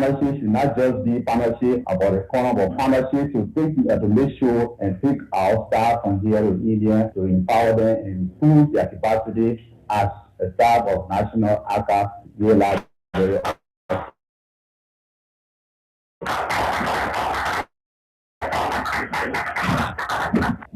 partnership should not just be partnership about the corner, but partnership to make sure and take our staff from here to India to empower them and improve their capacity as a staff of National Archives Library.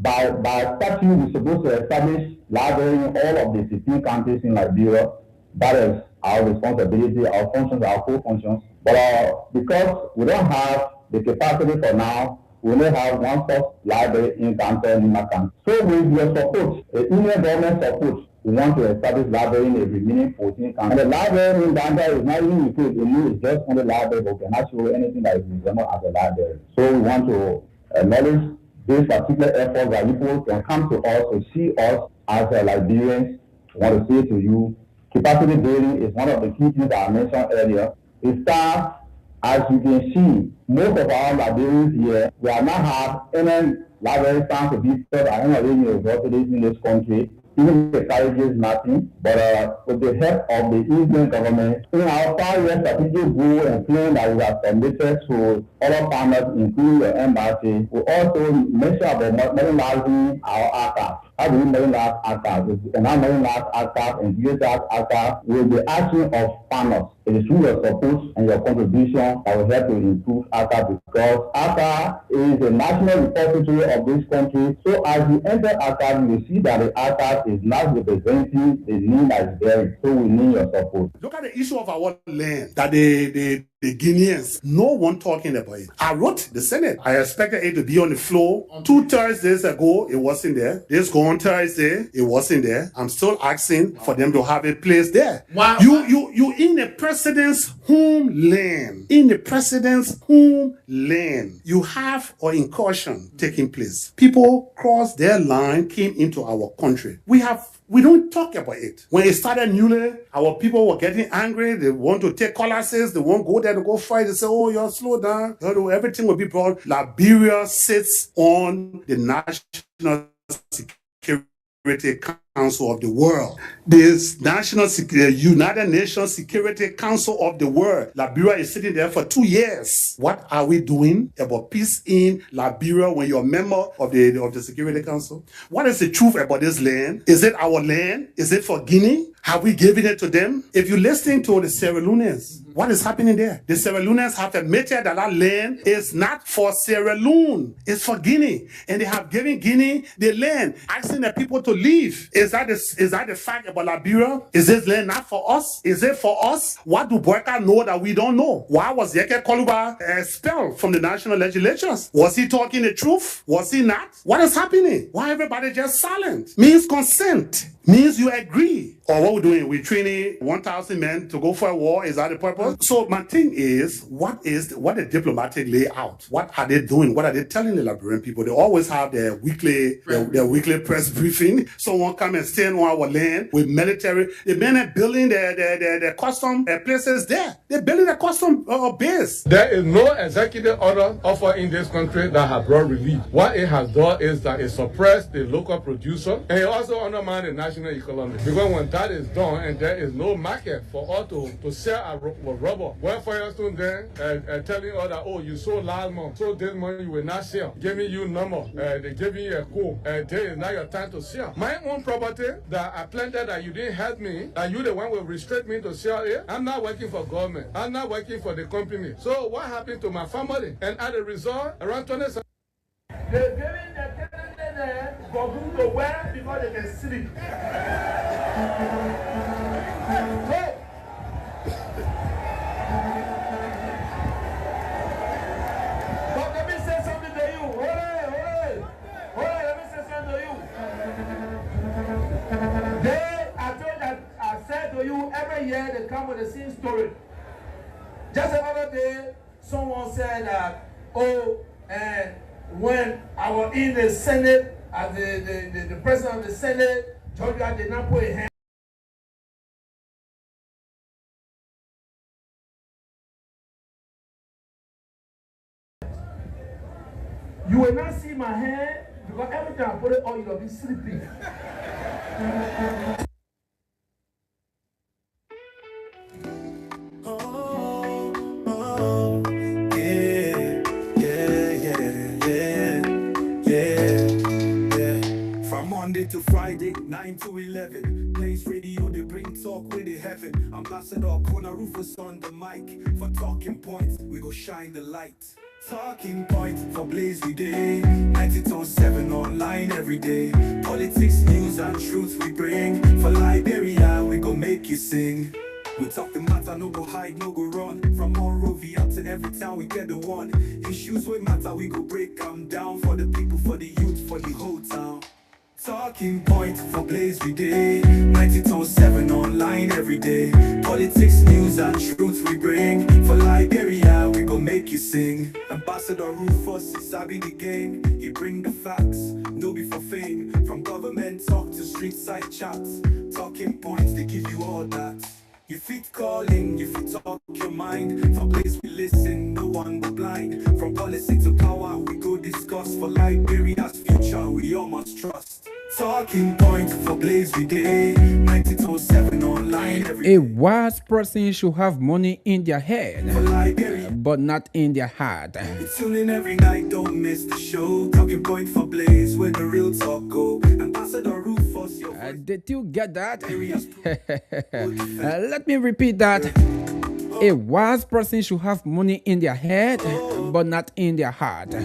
By statute, we're supposed to establish library in all of the 16 countries in Liberia. That is our responsibility, our functions, our core functions. But because we don't have the capacity for now, we only have one such library in Nimakan. So with your support, the Indian government support, we want to establish library in the remaining 14 countries. And the library in Uganda is not even included. It's just only library, but cannot show anything that is resembled as a library. So we want to acknowledge this particular effort that people can come to us to see us as Liberians. I want to say to you, capacity building is one of the key things that I mentioned earlier. It starts, as you can see, most of our librarians here, we are not have any library stand to be taught at any universities in this country. Even the colleges, nothing. But with the help of the Indian government, in our 5-year strategic goal and plan that we have submitted to other partners, including the embassy, we also mention about modernizing our archives. How do we modernize archives? And how modernize archives and digitize archives with the action of partners. It is through your support and your contribution that will help to improve archives, because archive is the national repository of this country. So as you enter archive, you will see that the archive is not representing the need that is there. So we need your support. Look at the issue of our land that the Guineans, no one talking about it. I wrote the Senate. I expected it to be on the floor. 2 Thursdays ago, it wasn't there. This gone Thursday, it wasn't there. I'm still asking for them to have a place there. Wow. You in the president's homeland. In the president's homeland, you have an incursion taking place. People crossed their line, came into our country. We don't talk about it. When it started newly, our people were getting angry. They want to take classes. They won't go there to go fight. They say, oh, you're slow down. Everything will be brought. Liberia sits on the National Security Council of the world. This United Nations Security Council of the world. Liberia is sitting there for 2 years. What are we doing about peace in Liberia when you're a member of the Security Council? What is the truth about this land? Is it our land? Is it for Guinea? Have we given it to them? If you're listening to the Sierra Leoneans, what is happening there? The Sierra Leoneans have admitted that that land is not for Sierra Leone. It's for Guinea. And they have given Guinea the land, asking the people to leave. Is that the fact about Liberia? Is this land not for us? Is it for us? What do Boyka know that we don't know? Why was Yeke Koluba expelled from the national legislatures? Was he talking the truth? Was he not? What is happening? Why everybody just silent? Means consent. Means you agree. Or what we're doing, we're training 1,000 men to go for a war. Is that the purpose? So my thing is, what the diplomatic layout? What are they doing? What are they telling the Liberian people? They always have their weekly press briefing. Someone come and stay on our land with military. The men are building their custom places there. They're building a custom base. There is no executive order offered in this country that has brought relief. What it has done is that it suppressed the local producer, and it also undermined the national economy. Because when that is done and there is no market for us to sell our rubber, welfare students then telling us that, oh, you sold last month, so this month you will not sell, giving you number, they giving you a code, there is not your time to sell. My own property that I planted that you didn't help me, that you the one will restrict me to sell it, I'm not working for government, I'm not working for the company. So what happened to my family? And as a result, around 27. They're giving the candidate for who to wear before they can sleep. But let me say something to you. Hold on, let me say something to you. I said to you, every year they come with the same story. Just the other day, someone said that, when I was in the Senate, as the president of the Senate, Georgia did not put a hand. You will not see my hand because every time I put it on, you will be sleeping. Oh, oh. 9 to 11. Blaze Radio, they bring talk with the heaven. Ambassador KONAH RUFUS on the mic. For talking points, we go shine the light. Talking points for Blaze we day. 92.7 online every day. Politics, news and truth we bring. For Liberia, we go make you sing. We talk the matter, no go hide, no go run. From Monrovia to every town, we get the one. Issues with matter, we go break them down. For the people, for the youth, for the whole town. Talking point for Blaze we day. 92.7 online every day. Politics, news and truth we bring. For Liberia, we go make you sing. Ambassador Rufus is sabi the game. He bring the facts, no be for fame. From government talk to street side chats. Talking points, they give you all that. You fit calling, you fit talk your mind. For Blaze we listen, no one go blind. From policy to power, we go discuss. For Liberia's future, we all must trust. Talking point for Blaze we day. 92.7 online every day. A wise person should have money in their head, For Liberia, but not in their heart. tune in every night, don't miss the show. Talking point for Blaze, where the real talk go. Ambassador Rufus, your voice. Did you get that? Liberia's Let me repeat that. A wise person should have money in their head, but not in their heart.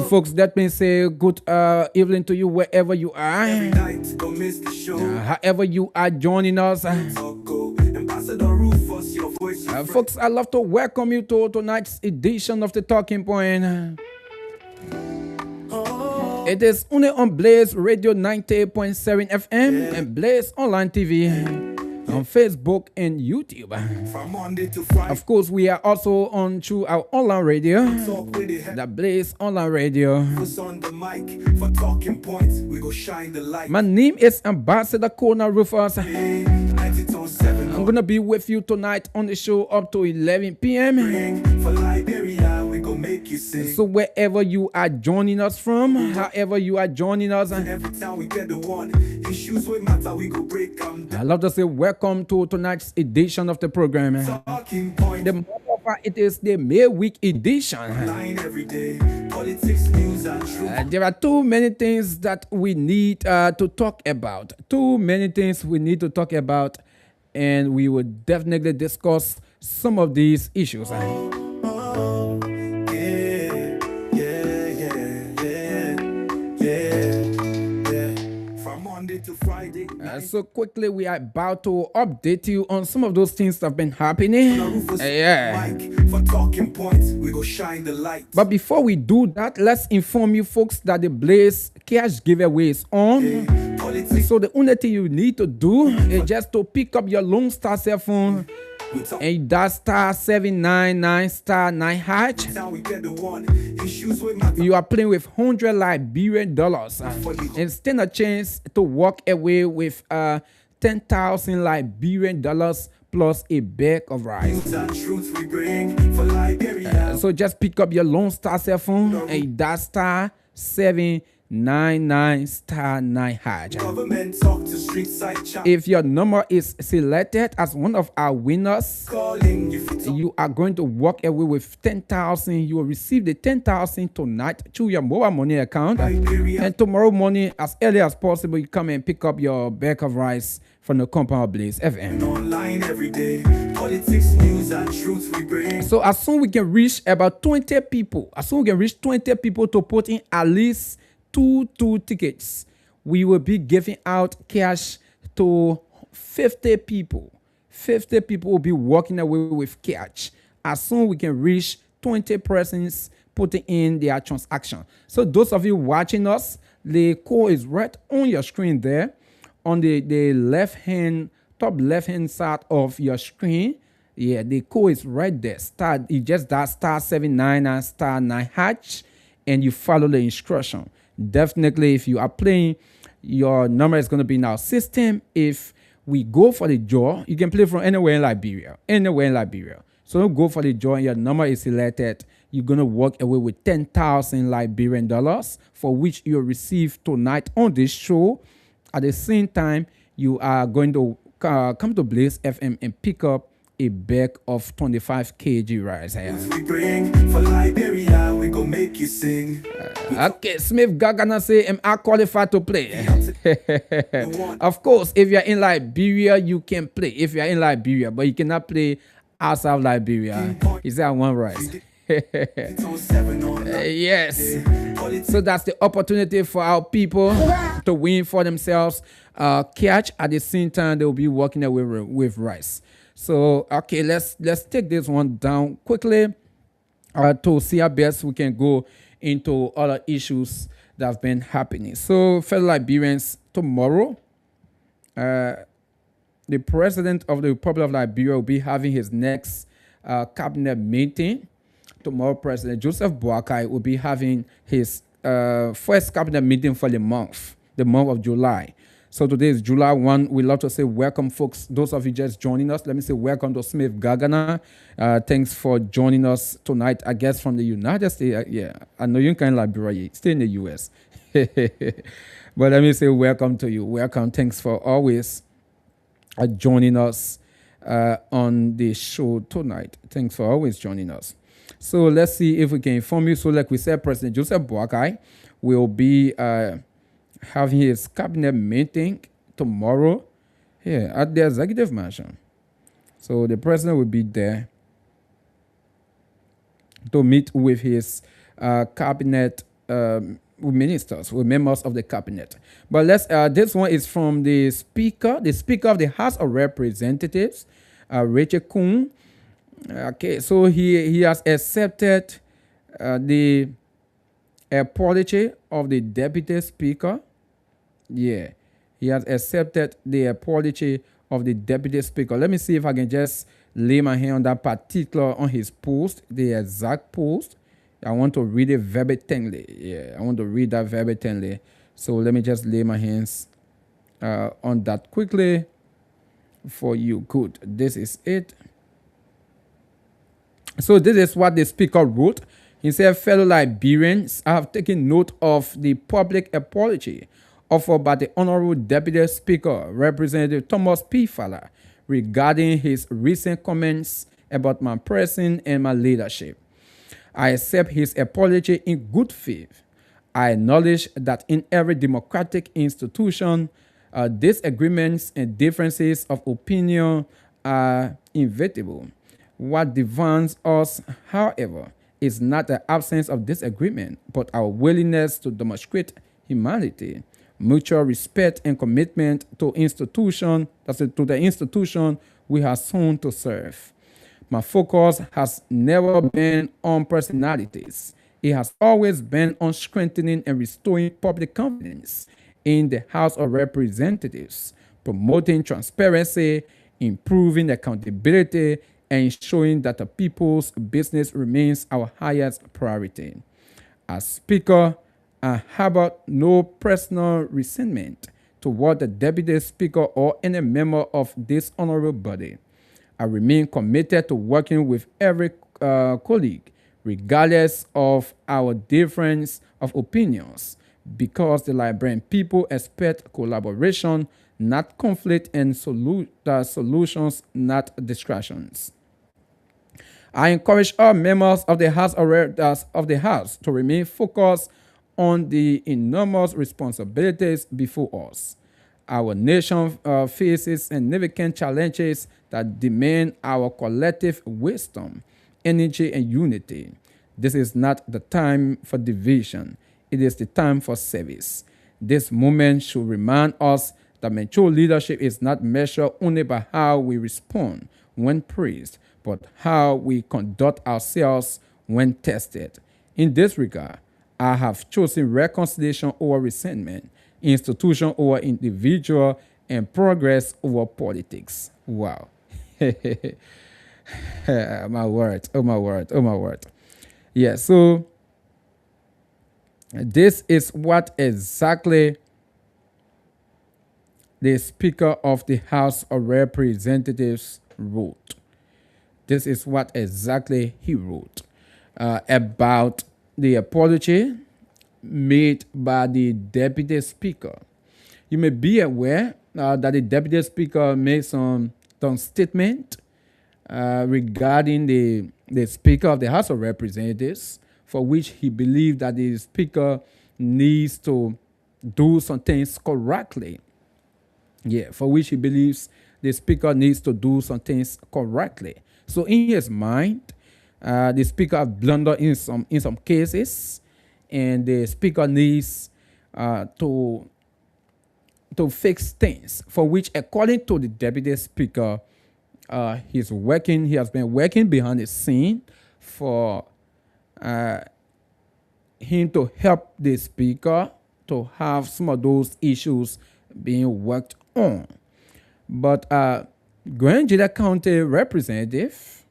Folks, that means say good evening to you wherever you are. every night, don't miss the show. However you are joining us. Talk go. Ambassador Rufus, your voice. Folks, I'd love to welcome you to tonight's edition of the Talking Point. It is only on Blaze Radio 98.7 FM and Blaze Online TV on Facebook and YouTube. From Monday to Friday, Of course, we are also on through our online radio, talk with the head. the Blaze Online Radio. Rufus on the mic. For talking points, we go shine the light. My name is Ambassador KONAH RUFUS. 92.7 I'm gonna be with you tonight on the show up to 11 p.m. For Liberia, we go make you sing. So wherever you are joining us from, however you are joining us, Every time we get the one. Issues with matter, we go break them down. I'd love to say welcome to tonight's edition of the program. Talking point. The it is the May week edition. Line every day. Politics, news and truth. There are too many things that we need to talk about. Too many things we need to talk about, and we will definitely discuss some of these issues. Oh, yeah, yeah, yeah, yeah, yeah. From Monday to Friday. So quickly, we are about to update you on some of those things that have been happening. Rufus Yeah. mic. For talking points, we go shine the light. But before we do that, let's inform you folks that the Blaze cash giveaway is on. Politics, So the only thing you need to do is just to pick up your Lone Star cell phone we talk. and dial star 799 star 9 hatch. Now we get the one. Issues with matter. You are playing with $100 Liberian dollars and stand a chance to walk away with 10,000 Liberian dollars plus a bag of rice. News and truth we bring. For Liberia. So just pick up your Lone Star cell phone and dial star 799 star 9 hatch. Government talk to street side chat. If your number is selected as one of our winners, Calling you fit you are going to walk away with 10,000. You will receive the 10,000 tonight through your mobile money account. Liberia. And tomorrow morning, as early as possible, you come and pick up your bag of rice from the compound of Blaze FM. Online every day. Politics, news and truth we bring. So as soon we can reach about 20 people, to put in at least two tickets, we will be giving out cash to 50 people. 50 people will be walking away with cash as soon we can reach 20 persons putting in their transaction. So those of you watching us, the code is right on your screen there, on the top left hand side of your screen. Yeah, the code is right there. You just dial star 799 star 9 hatch and you follow the instruction. Definitely, if you are playing, your number is going to be in our system. If we go for the draw, you can play from anywhere in Liberia. So go for the draw and your number is selected. You're going to walk away with 10,000 Liberian dollars, for which you'll receive tonight on this show. At the same time, you are going to come to Blaze FM and pick up a bag of 25 kg rice here. We bring for Liberia, we gon' make you sing. Okay, Smith Gagana say, am I qualified to play? Of course, if you're in Liberia, you can play. If you're in Liberia, but you cannot play outside of Liberia. He said, I want rice. Yes. So that's the opportunity for our people to win for themselves catch. At the same time, they will be working away with rice. So, okay, let's take this one down quickly to see how best we can go into other issues that have been happening. So, fellow Liberians, tomorrow, the president of the Republic of Liberia will be having his next cabinet meeting. Tomorrow, President Joseph Boakai will be having his first cabinet meeting for the month of July. So today is July 1. We'd love to say welcome, folks. Those of you just joining us, let me say welcome to Smith Gagana. Thanks for joining us tonight, I guess, from the United States. Yeah, I know you're in Liberia. Stay in the U.S. But let me say welcome to you. Welcome. Thanks for always joining us on the show tonight. Thanks for always joining us. So let's see if we can inform you. So like we said, President Joseph Boakai will be having his cabinet meeting tomorrow here at the executive mansion. So the president will be there to meet with his cabinet ministers, with members of the cabinet. But this one is from the speaker of the House of Representatives, Rachel Kuhn. Okay, so he has accepted the apology of the deputy speaker. Yeah, he has accepted the apology of the deputy speaker. Let me see if I can just lay my hand on that particular, on his post, the exact post. I want to read it verbatimly. Yeah, I want to read that verbatimly. So let me just lay my hands on that quickly for you. Good. This is it. So this is what the speaker wrote. He said, fellow Liberians, I have taken note of the public apology offered by the Honorable Deputy Speaker, Representative Thomas P. Fowler, regarding his recent comments about my person and my leadership. I accept his apology in good faith. I acknowledge that in every democratic institution, disagreements and differences of opinion are inevitable. What divides us, however, is not the absence of disagreement, but our willingness to demonstrate humanity, mutual respect, and commitment to the institution we have sworn to serve. My focus has never been on personalities. It has always been on strengthening and restoring public confidence in the House of Representatives, promoting transparency, improving accountability, and ensuring that the people's business remains our highest priority. As Speaker, I harbor no personal resentment toward the Deputy Speaker or any member of this honorable body. I remain committed to working with every colleague, regardless of our difference of opinions, because the Liberian people expect collaboration, not conflict, and solutions, not distractions. I encourage all members of the House to remain focused on the enormous responsibilities before us. Our nation faces significant challenges that demand our collective wisdom, energy, and unity. This is not the time for division. It is the time for service. This moment should remind us that mature leadership is not measured only by how we respond when praised, but how we conduct ourselves when tested. In this regard, I have chosen reconciliation over resentment, institution over individual, and progress over politics. Wow. My word, oh my word, oh my word. Yeah, so this is what exactly the Speaker of the House of Representatives wrote. This is what exactly he wrote about the apology made by the Deputy Speaker. You may be aware that the Deputy Speaker made some statement regarding the Speaker of the House of Representatives, for which he believed that the Speaker needs to do some things correctly. Yeah, for which he believes the Speaker needs to do some things correctly. So in his mind, the Speaker has blundered in some cases, and the Speaker needs to fix things, for which, according to the Deputy Speaker, he has been working behind the scene for him to help the Speaker to have some of those issues being worked on. But Grand Jeda County Representative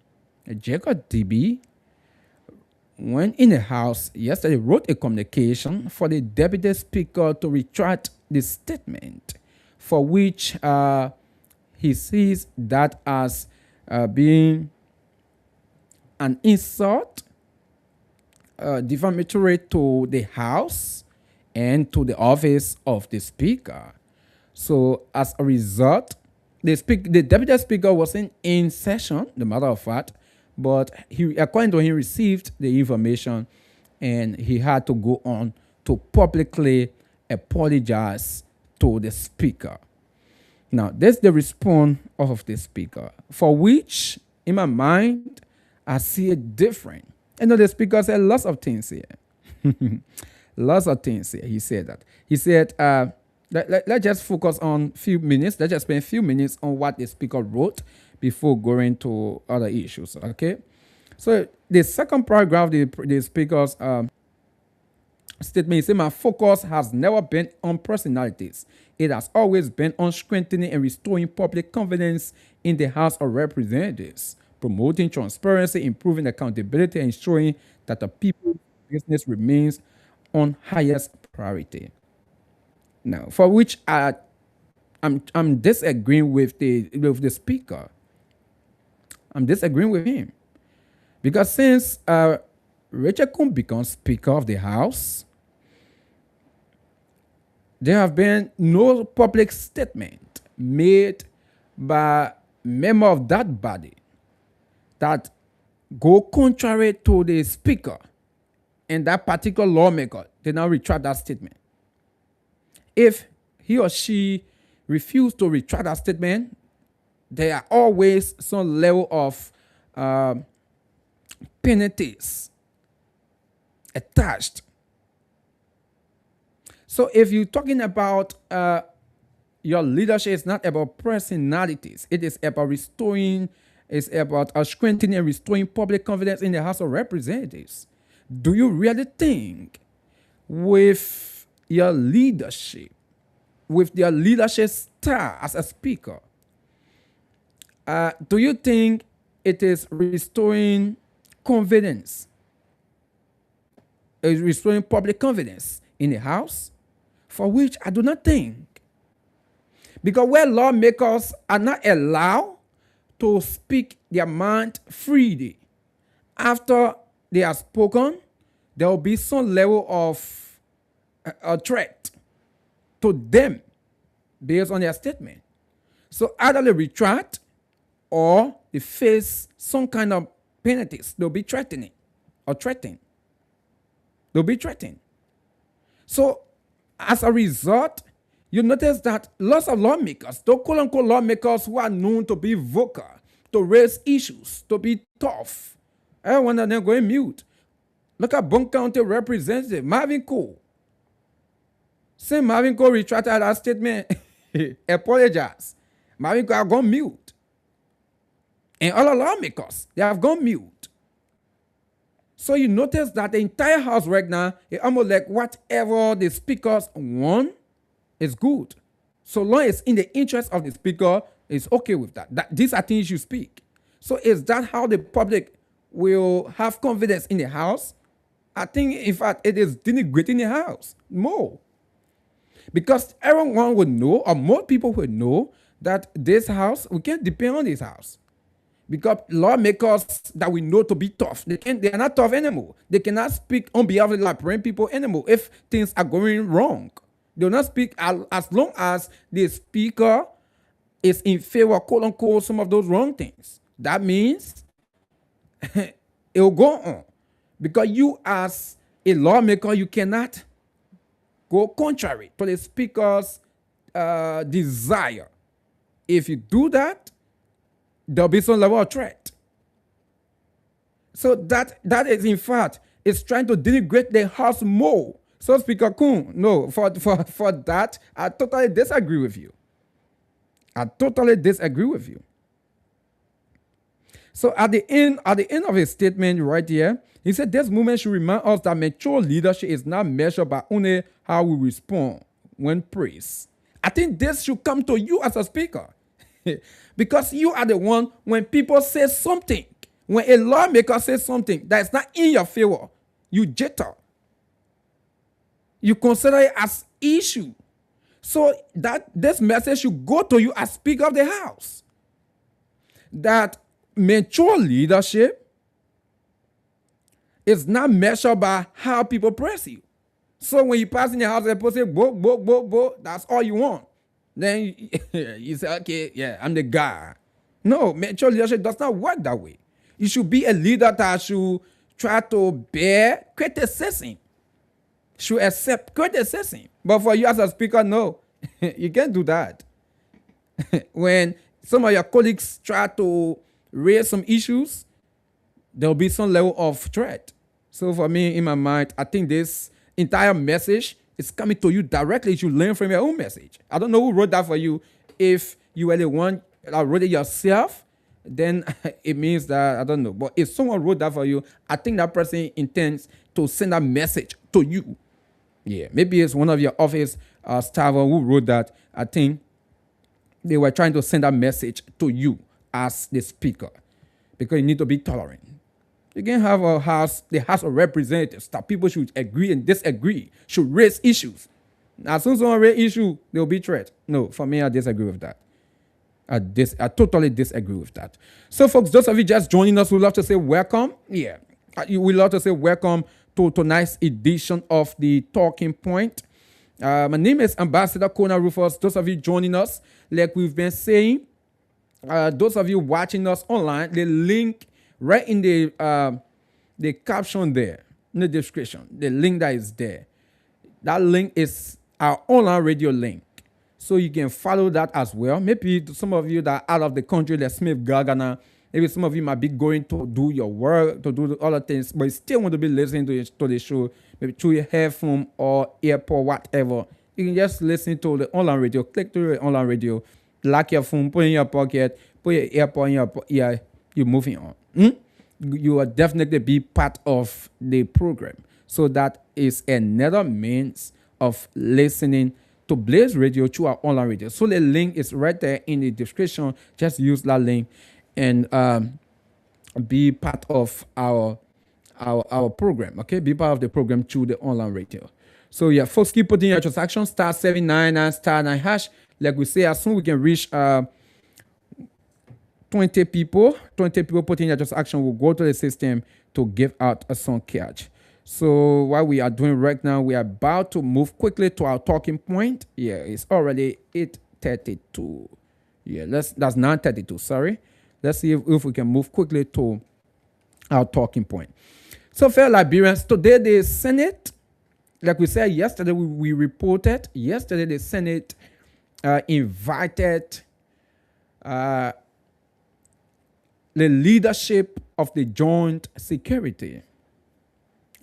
Jacob DB, when in the House yesterday, wrote a communication for the Deputy Speaker to retract the statement, for which he sees that as being an insult, defamatory to the House and to the office of the Speaker. So as a result, the Deputy Speaker wasn't in session, the matter of fact, but he, according to him, received the information, and he had to go on to publicly apologize to the Speaker. Now, that's the response of the Speaker, for which, in my mind, I see it different. You know, the Speaker said lots of things here. Lots of things here. He said that. He said, let's just focus on few minutes. Let's just spend a few minutes on what the Speaker wrote before going to other issues, okay? So the second paragraph, the Speaker's statement, he said, my focus has never been on personalities. It has always been on strengthening and restoring public confidence in the House of Representatives, promoting transparency, improving accountability, and ensuring that the people's business remains on highest priority. Now, for which I'm disagreeing with the Speaker. I'm disagreeing with him, because since Rachel Combs becomes Speaker of the House, there have been no public statement made by member of that body that go contrary to the Speaker, and that particular lawmaker did not retract that statement. If he or she refused to retract that statement, there are always some level of penalties attached. So if you're talking about your leadership, it's not about personalities. It is about restoring, it's about strengthening and restoring public confidence in the House of Representatives. Do you really think with your leadership, with your leadership style as a speaker, do you think it is restoring confidence, is restoring public confidence in the House? For which I do not think. Because where lawmakers are not allowed to speak their mind freely, after they are spoken, there will be some level of a threat to them based on their statement. So either they retract or they face some kind of penalties. They'll be threatening or threatened. They'll be threatened. So as a result, you notice that lots of lawmakers, those quote-unquote lawmakers who are known to be vocal, to raise issues, to be tough, everyone of them going mute. Look at Bone County Representative Marvin Cole. Since Marvin Cole retracted that statement, apologize. Marvin Cole have gone mute. And all the lawmakers, they have gone mute. So you notice that the entire House right now is almost like whatever the speakers want is good. So long as in the interest of the speaker, it's okay with that. These are things you speak. So is that how the public will have confidence in the House? I think, in fact, it is denigrating the House more. Because everyone would know, or more people would know, that this House, we can't depend on this House. Because lawmakers that we know to be tough, they are not tough anymore. They cannot speak on behalf of the Liberian people anymore if things are going wrong. They will not speak as long as the speaker is in favor, quote unquote, some of those wrong things. that means it will go on. Because you as a lawmaker, you cannot go contrary to the speaker's desire. If you do that, there'll be some level of threat. So that is, in fact, is trying to denigrate the House more. So Speaker Kun, no, for that, I totally disagree with you. I totally disagree with you. So at the end of his statement right here, he said this movement should remind us that mature leadership is not measured by only how we respond when praised. I think this should come to you as a speaker. Because you are the one, when people say something, when a lawmaker says something that is not in your favor, you jitter. You consider it as issue. So that this message should go to you as Speaker of the House. That mature leadership is not measured by how people praise you. So when you pass in the house and people say, bo, that's all you want. Then you say, okay, yeah, I'm the guy. No, mature leadership does not work that way. You should be a leader that should try to bear criticism, should accept criticism. But for you as a speaker, no, you can't do that. When some of your colleagues try to raise some issues, there'll be some level of threat. So for me, in my mind, I think this entire message is coming to you directly. You should learn from your own message. I don't know who wrote that for you. If you were the one that wrote it yourself, then it means that, I don't know. But if someone wrote that for you, I think that person intends to send a message to you. Yeah, maybe it's one of your office staff who wrote that. I think they were trying to send a message to you as the speaker, because you need to be tolerant. You can have a house, the House of Representatives, that people should agree and disagree, should raise issues. As soon as someone raise issue, there will be threat. No, for me, I disagree with that. I totally disagree with that. So, folks, those of you just joining us, we'd love to say welcome. Yeah, we'd love to say welcome to tonight's edition of the Talking Point. My name is Ambassador KONAH RUFUS. Those of you joining us, like we've been saying, those of you watching us online, the link right in the caption there, in the description, the link that is there, that link is our online radio link. So you can follow that as well. Maybe some of you that are out of the country, like Smith Gargana, maybe some of you might be going to do your work, to do the other things, but you still want to be listening to the show, maybe through your headphone or earpod, whatever. You can just listen to the online radio, click to the online radio, lock your phone, put it in your pocket, put your earpod in your ear, you're moving on. You will definitely be part of the program. So that is another means of listening to Blaze Radio through our online radio. So the link is right there in the description. Just use that link and be part of our program. Okay, be part of the program through the online radio. So yeah, folks, keep putting your transactions *799 *9#. Like we say, as soon as we can reach 20 people putting their transaction will go to the system to give out a some cash. So what we are doing right now, we are about to move quickly to our talking point. Yeah, it's already 8:32. Yeah, that's 9:32. Sorry. Let's see if we can move quickly to our talking point. So, fellow Liberians, today the Senate, like we said yesterday, we reported yesterday the Senate invited the leadership of the Joint Security,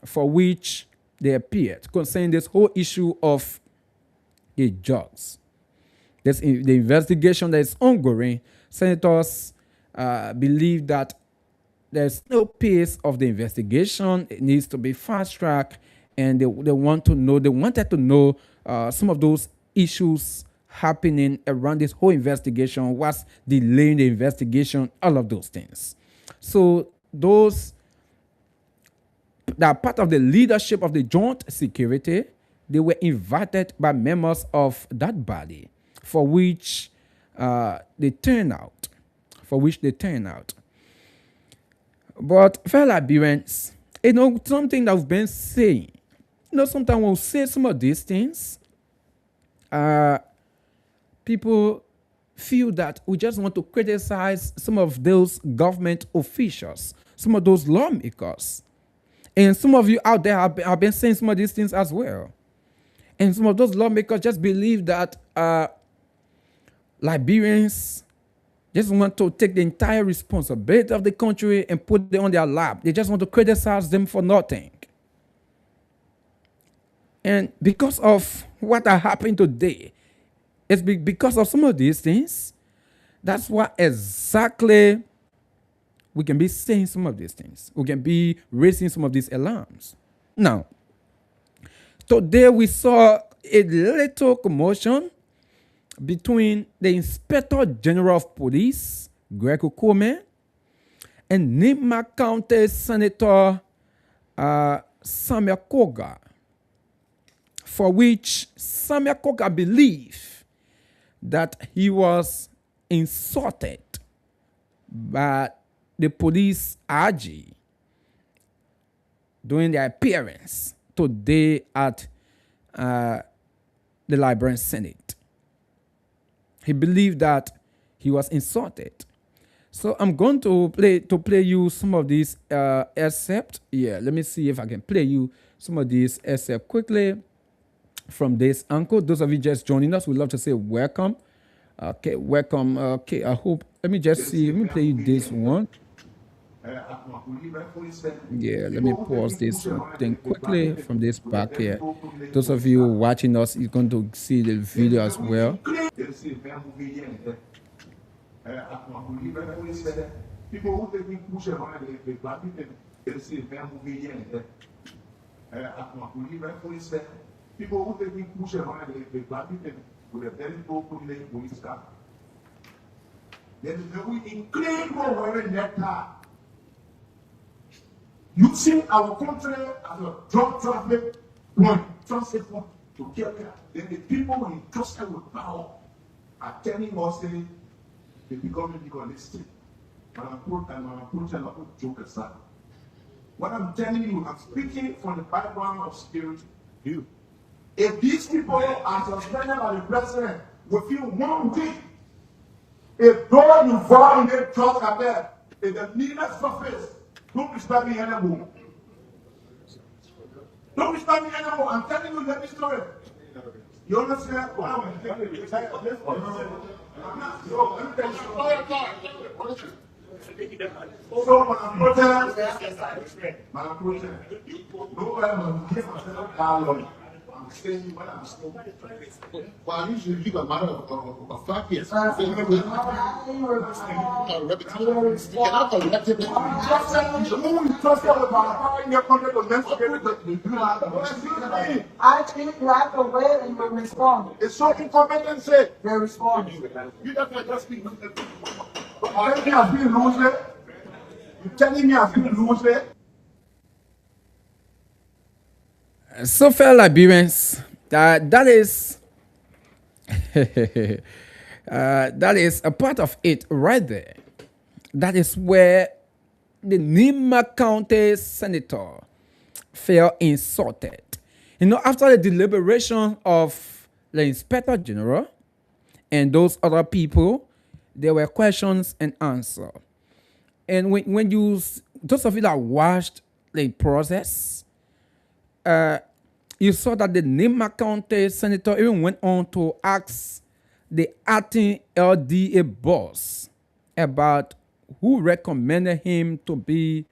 for which they appeared, concerning this whole issue of the drugs. The investigation that is ongoing. Senators believe that there's no pace of the investigation. It needs to be fast-tracked, and they wanted to know some of those issues happening around this whole investigation, what's delaying the investigation, all of those things. So those that are part of the leadership of the Joint Security, they were invited by members of that body, for which they turn out. But fellow Liberians, something that we've been saying, sometimes we'll say some of these things, people feel that we just want to criticize some of those government officials, some of those lawmakers. And some of you out there have been saying some of these things as well. And some of those lawmakers just believe that Liberians just want to take the entire responsibility of the country and put it on their lap. They just want to criticize them for nothing. And because of what are happening today, it's because of some of these things. That's why exactly we can be saying some of these things. We can be raising some of these alarms. Now, today we saw a little commotion between the Inspector General of Police, Greg Okome, and Nima County Senator Samuel Koga, for which Samuel Koga believed that he was insulted by the police RG during their appearance today at the Liberian Senate. He believed that he was insulted. So I'm going to play you some of these excerpts. Yeah, let me see if I can play you some of these excerpts quickly from this uncle. Those of you just joining us, we'd love to say welcome. Okay, welcome. Okay, I hope. Let me just see. Let me play you this one. Yeah, let me pause this thing quickly from this back here. Those of you watching us, you're going to see the video as well. People who take me push around the black people with a very low police car. There is a way incredible wearing that car. Using our country as a drug traffic point, transit point to kill them. Then the people entrusted with power are telling us they becoming legalistic. And I'm approaching a joke aside. What I'm telling you, I'm speaking from the background of security. You. If these people are suspended by the president within 1 week, if those involved in the drug cartel, if the needless surface, don't be stopping anymore. Don't be stopping anymore. I'm telling you that story. You understand? What I'm telling you. So when I'm protesting, nobody I'm saying what I'm saying. Well, I usually keep a matter of fact here. I think you have to wait and you respond. It's so incompetency. They respond. You just speak. You're telling me I've been losing. You're telling me I've been losing. So, fellow Liberians, that is that is a part of it right there. That is where the Nima County Senator felt insulted. You know, after the deliberation of the Inspector General and those other people, there were questions and answers. And when you, those of you that watched the process, you saw that the Nima County Senator even went on to ask the acting LDA boss about who recommended him to be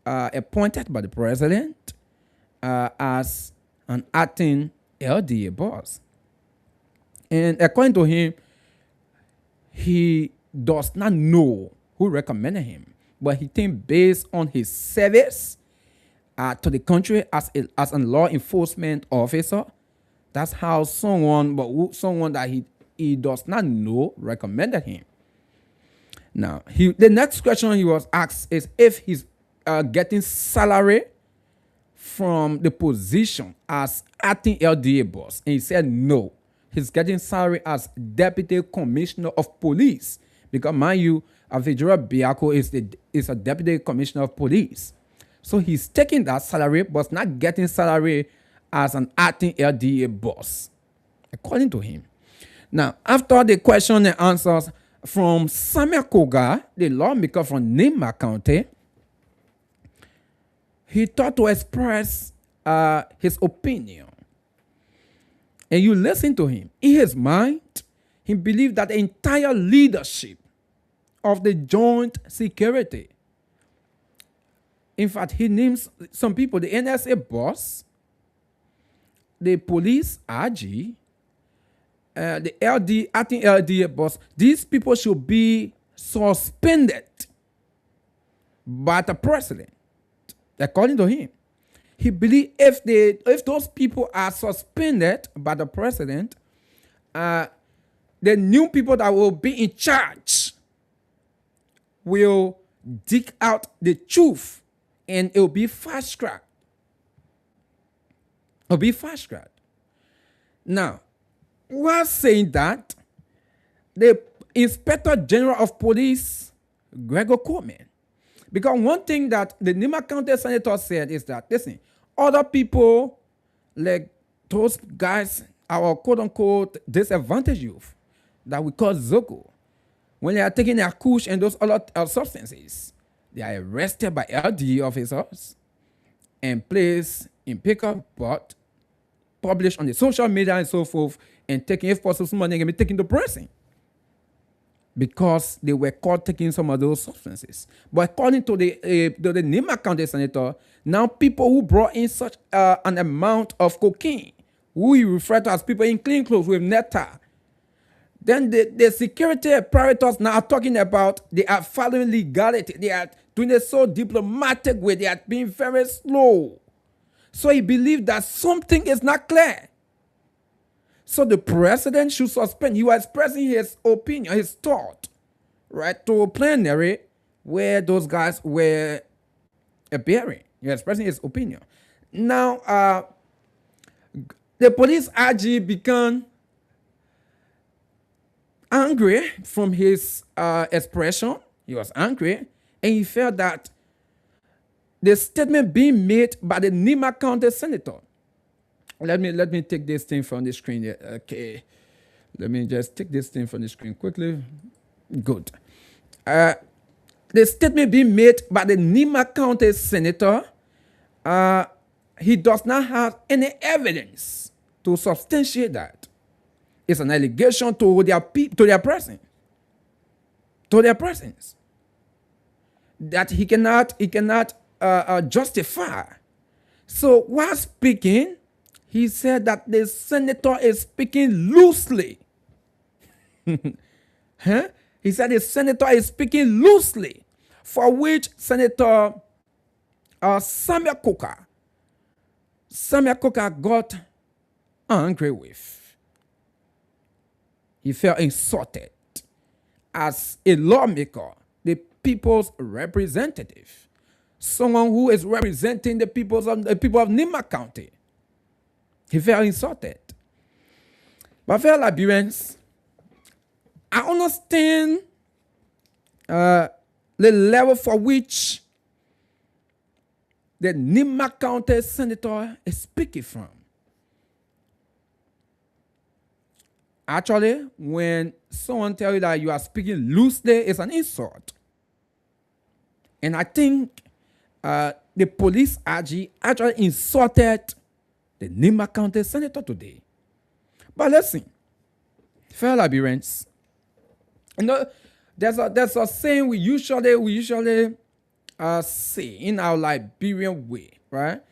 appointed by the president as an acting LDA boss. And according to him, he does not know who recommended him, but he think based on his service to the country as a law enforcement officer, that's how someone that he does not know recommended him. Now, the next question he was asked is if he's getting salary from the position as acting LDA boss, and he said no. He's getting salary as Deputy Commissioner of Police, because mind you, Avidura Biako is a Deputy Commissioner of Police. So he's taking that salary, but not getting salary as an acting LDA boss, according to him. Now, after the question and answers from Samuel Koga, the lawmaker from Nema County, he thought to express his opinion. And you listen to him. In his mind, he believed that the entire leadership of the joint security, in fact, he names some people, the NSA boss, the police RG, the LD, acting LDA boss, these people should be suspended by the president, according to him. He believed if those people are suspended by the president, the new people that will be in charge will dig out the truth, and it will be fast tracked. It'll be fast tracked. Now, while saying that, the Inspector General of Police, Gregor Coleman, because one thing that the Nema County Senator said is that, listen, other people, like those guys, our quote-unquote disadvantaged youth, that we call Zogo, when they are taking their kush and those other substances, they are arrested by LD officers and placed in pickup spot, published on the social media and so forth, and taking, if possible, some money and be taken to prison because they were caught taking some of those substances. But according to the Nema County Senator, now people who brought in such an amount of cocaine, who he referred to as people in clean clothes with nectar, then the security apparatus now are talking about they are following legality. They are doing it so diplomatic way. They are being very slow. So he believed that something is not clear. So the president should suspend. He was expressing his opinion, his thought, right, to a plenary where those guys were appearing. He was expressing his opinion. Now, the police RG became angry from his expression. He was angry, and he felt that the statement being made by the Nema County Senator. Let me take this thing from the screen here. Okay. Let me just take this thing from the screen quickly. Good. The statement being made by the Nema County Senator, he does not have any evidence to substantiate that. It's an allegation to their presence. To their presence. That he cannot justify. So while speaking, he said that the senator is speaking loosely. Huh? He said the senator is speaking loosely, for which Senator Samuel Koga got angry with. He felt insulted as a lawmaker, the people's representative, someone who is representing the people of Nema County. He felt insulted. But fellow Liberians, I understand the level for which the Nema County Senator is speaking from. Actually, when someone tells you that you are speaking loosely, it's an insult. And I think the police RG actually insulted the Nema County Senator today. But listen, fellow Liberians, you know, there's a saying we usually say in our Liberian way, right?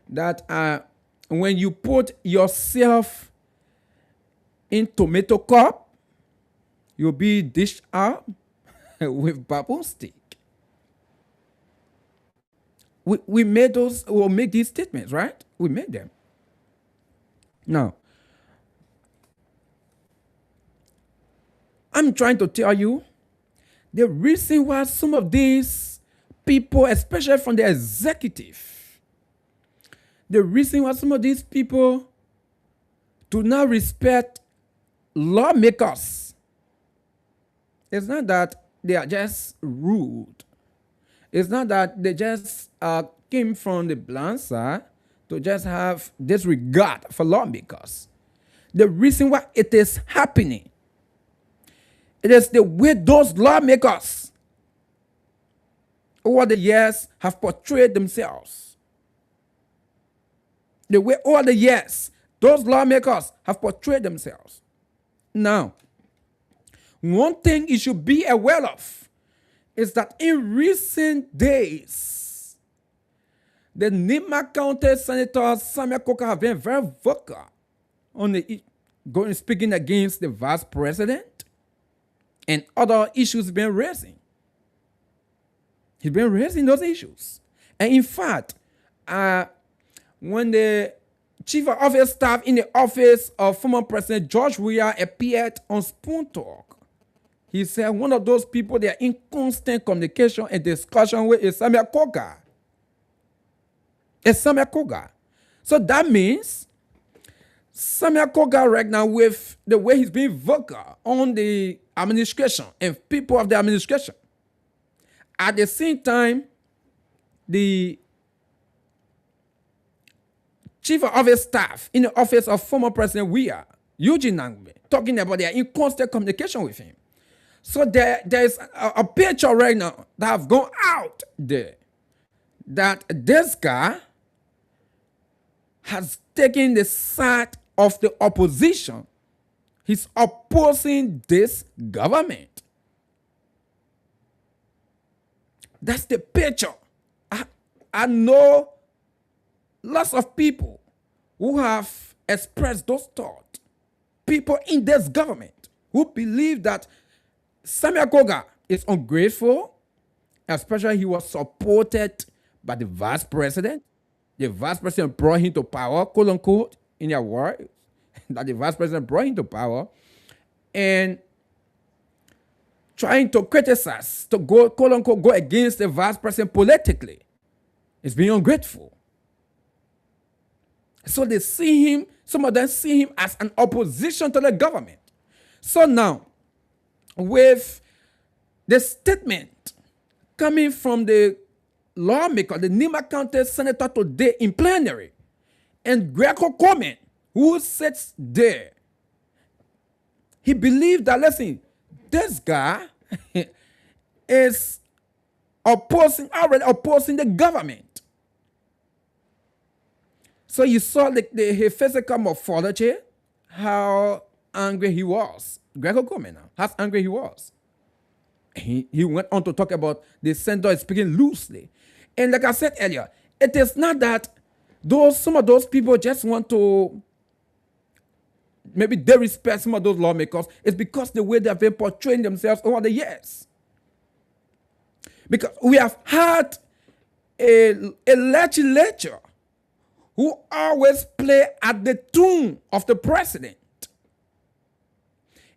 That when you put yourself in tomato cup, you'll be dished out with baboon stick. We made those, we'll make these statements, right? We made them. Now, I'm trying to tell you the reason why some of these people, especially from the executive, the reason why some of these people do not respect lawmakers, it's not that they are just rude. It's not that they just came from the blind side to just have disregard for lawmakers. The reason why it is happening, it is the way those lawmakers over the years have portrayed themselves. The way over the years those lawmakers have portrayed themselves. Now, one thing you should be aware of is that in recent days, the Nima County Senator Samuel Coker have been very vocal on speaking against the vice president and other issues been raising. He's been raising those issues. And in fact, when the chief of office staff in the office of former President George Weah appeared on Spoon Talk, he said one of those people they are in constant communication and discussion with is Samuel Coker. It's Samuel Coker. So that means Samuel Coker right now, with the way he's being vocal on the administration and people of the administration, at the same time, the chief of office staff in the office of former President Weah, Eugene Nangbe, talking about they are in constant communication with him. So there is a picture right now that have gone out there that this guy has taken the side of the opposition. He's opposing this government. That's the picture. I know lots of people who have expressed those thoughts. People in this government who believe that Samuel Coker is ungrateful, especially he was supported by the vice president. The vice president brought him to power, quote unquote, in their words, that the vice president brought him to power, and trying to criticize, to go, quote unquote, go against the vice president politically. It's being ungrateful. So they see him, some of them see him as an opposition to the government. So now, with the statement coming from the lawmaker, the Nima County Senator today in plenary, and Greco Coleman, who sits there, he believed that, listen, this guy is already opposing the government. So you saw his physical morphology, how angry he was. Greco Coleman, how angry he was. He went on to talk about the senator is speaking loosely. And like I said earlier, it is not that some of those people just want to, maybe they respect some of those lawmakers. It's because the way they have been portraying themselves over the years. Because we have had a legislature who always play at the tune of the president.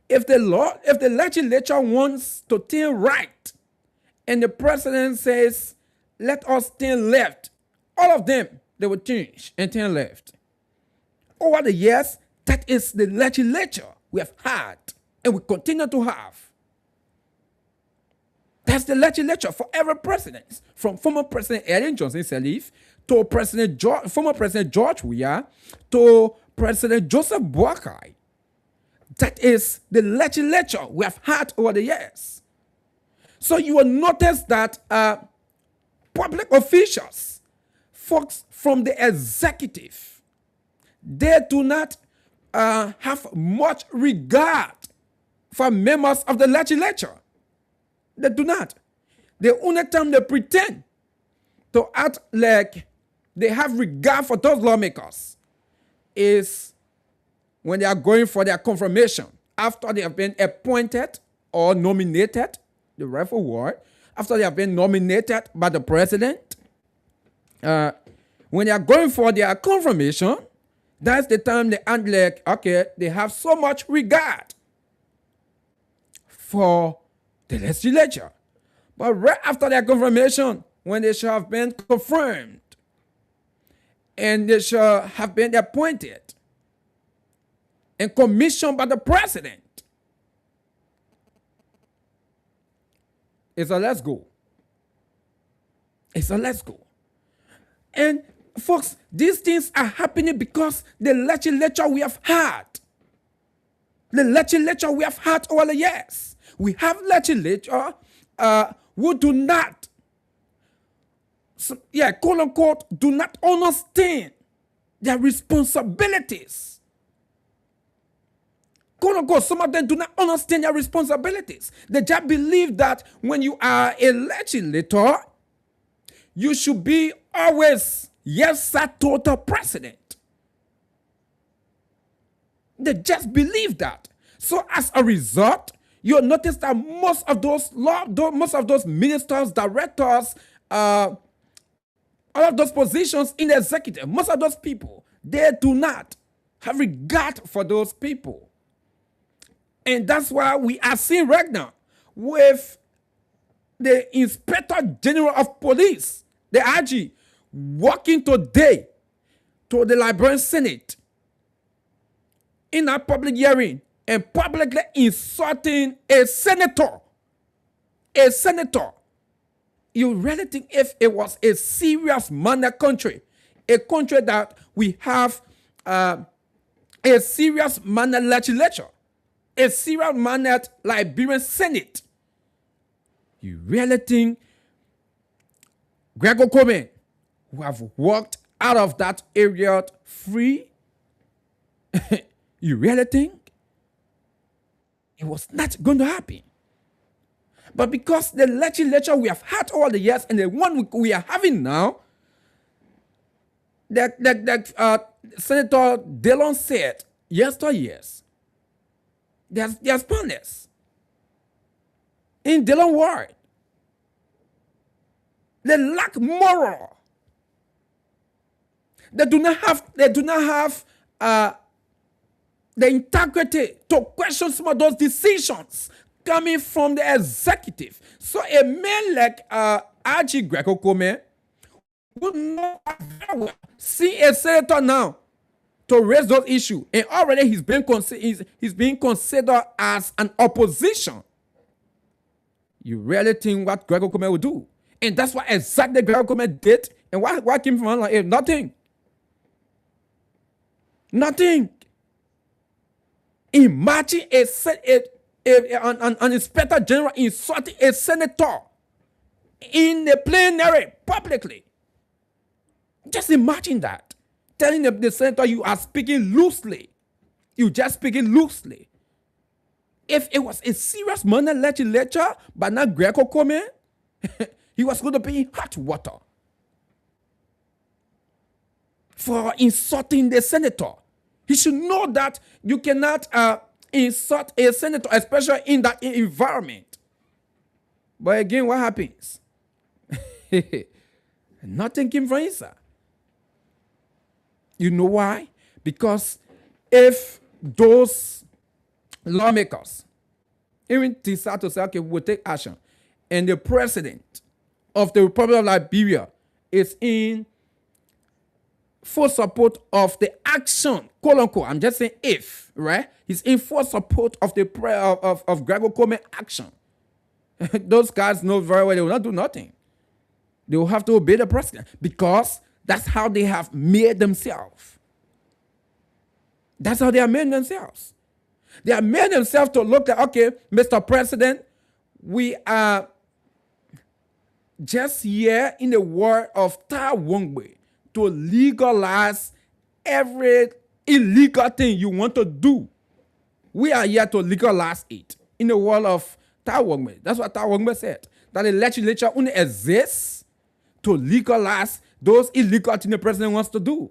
If the legislature wants to turn right and the president says, let us turn left, all of them, they will change and turn left. Over the years, that is the legislature we have had and we continue to have. That's the legislature for every president, from former President Ellen Johnson Sirleaf to former President George Weah to President Joseph Boakai. That is the legislature we have had over the years. So you will notice that public officials, folks from the executive, they do not have much regard for members of the legislature. They do not. The only time they pretend to act like they have regard for those lawmakers is when they are going for their confirmation, after they have been appointed or nominated, the rightful word, after they have been nominated by the president, when they are going for their confirmation, that's the time they act like, okay, they have so much regard for the legislature. But right after their confirmation, when they shall have been confirmed and they shall have been appointed and commissioned by the president, it's a let's go. It's a let's go. And folks, these things are happening because the legislature we have had The legislature we have had all the years. We have legislature who do not, quote unquote, do not understand their responsibilities. Quote unquote, some of them do not understand their responsibilities. They just believe that when you are a legislator, you should be always, yes, sir, total president. They just believe that. So as a result, you'll notice that most of those ministers, directors, all of those positions in the executive, most of those people, they do not have regard for those people. And that's why we are seeing right now with the Inspector General of Police, the IG, walking today to the Liberian Senate in a public hearing and publicly insulting a senator. A senator. You really think if it was a serious manner country, a country that we have a serious manner legislature, a serious mannered Liberian Senate, you really think Gregor Coleman, who have walked out of that area free, you really think it was not going to happen? But because the legislature we have had all the years and the one we are having now, that Senator Dillon said yesterday, there's partners in Dillon ward. They lack moral. They do not have the integrity to question some of those decisions coming from the executive. So a man like R.G. Greco Coleman would not very well see a senator now to raise those issues, and already he's being considered as an opposition. You really think what Greco Coleman would do? And that's what exactly Greco Coleman did. And what came from like nothing. Nothing. Imagine an inspector general insulting a senator in the plenary publicly. Just imagine that. Telling the senator you are speaking loosely. You just speaking loosely. If it was a serious manner legislature, but not Greco Coleman, he was going to be in hot water for insulting the senator. He should know that you cannot insult a senator, especially in that environment. But again, what happens? Nothing came from inside. You know why? Because if those lawmakers even decide to say, okay, we'll take action, and the president of the Republic of Liberia is in full support of the action, quote unquote, I'm just saying if, right? He's in full support of the of Gregor Coleman action. Those guys know very well they will not do nothing. They will have to obey the president because that's how they have made themselves. That's how they have made themselves. They have made themselves to look at, okay, Mr. President, we are just here in the word of Tawongwe to legalize every illegal thing you want to do. We are here to legalize it in the world of Tawongwe. That's what Tawongwe said. That the legislature only exists to legalize those illegal things the president wants to do.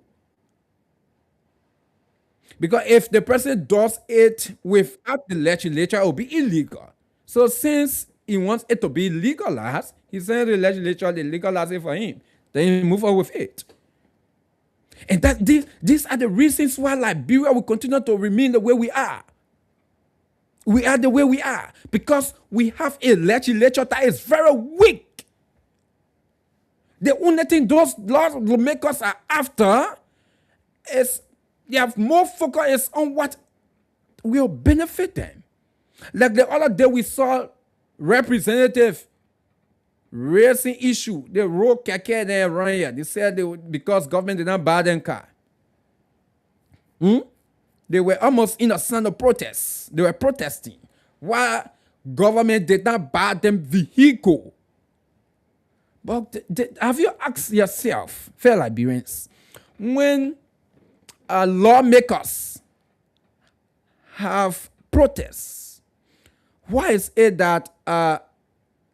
Because if the president does it without the legislature, it will be illegal. So since he wants it to be legalized, he sent the legislature to legalize it for him. Then he move on with it. And that these are the reasons why Liberia will continue to remain the way we are. We are the way we are because we have a legislature that is very weak. The only thing those lawmakers are after is they have more focus on what will benefit them. Like the other day we saw representative raising issue. They wrote keke there around here. They said because government did not buy them car. They were almost in a sign of protest. They were protesting. Why government did not buy them vehicle? But have you asked yourself, fellow Liberians, when lawmakers have protests, why is it that the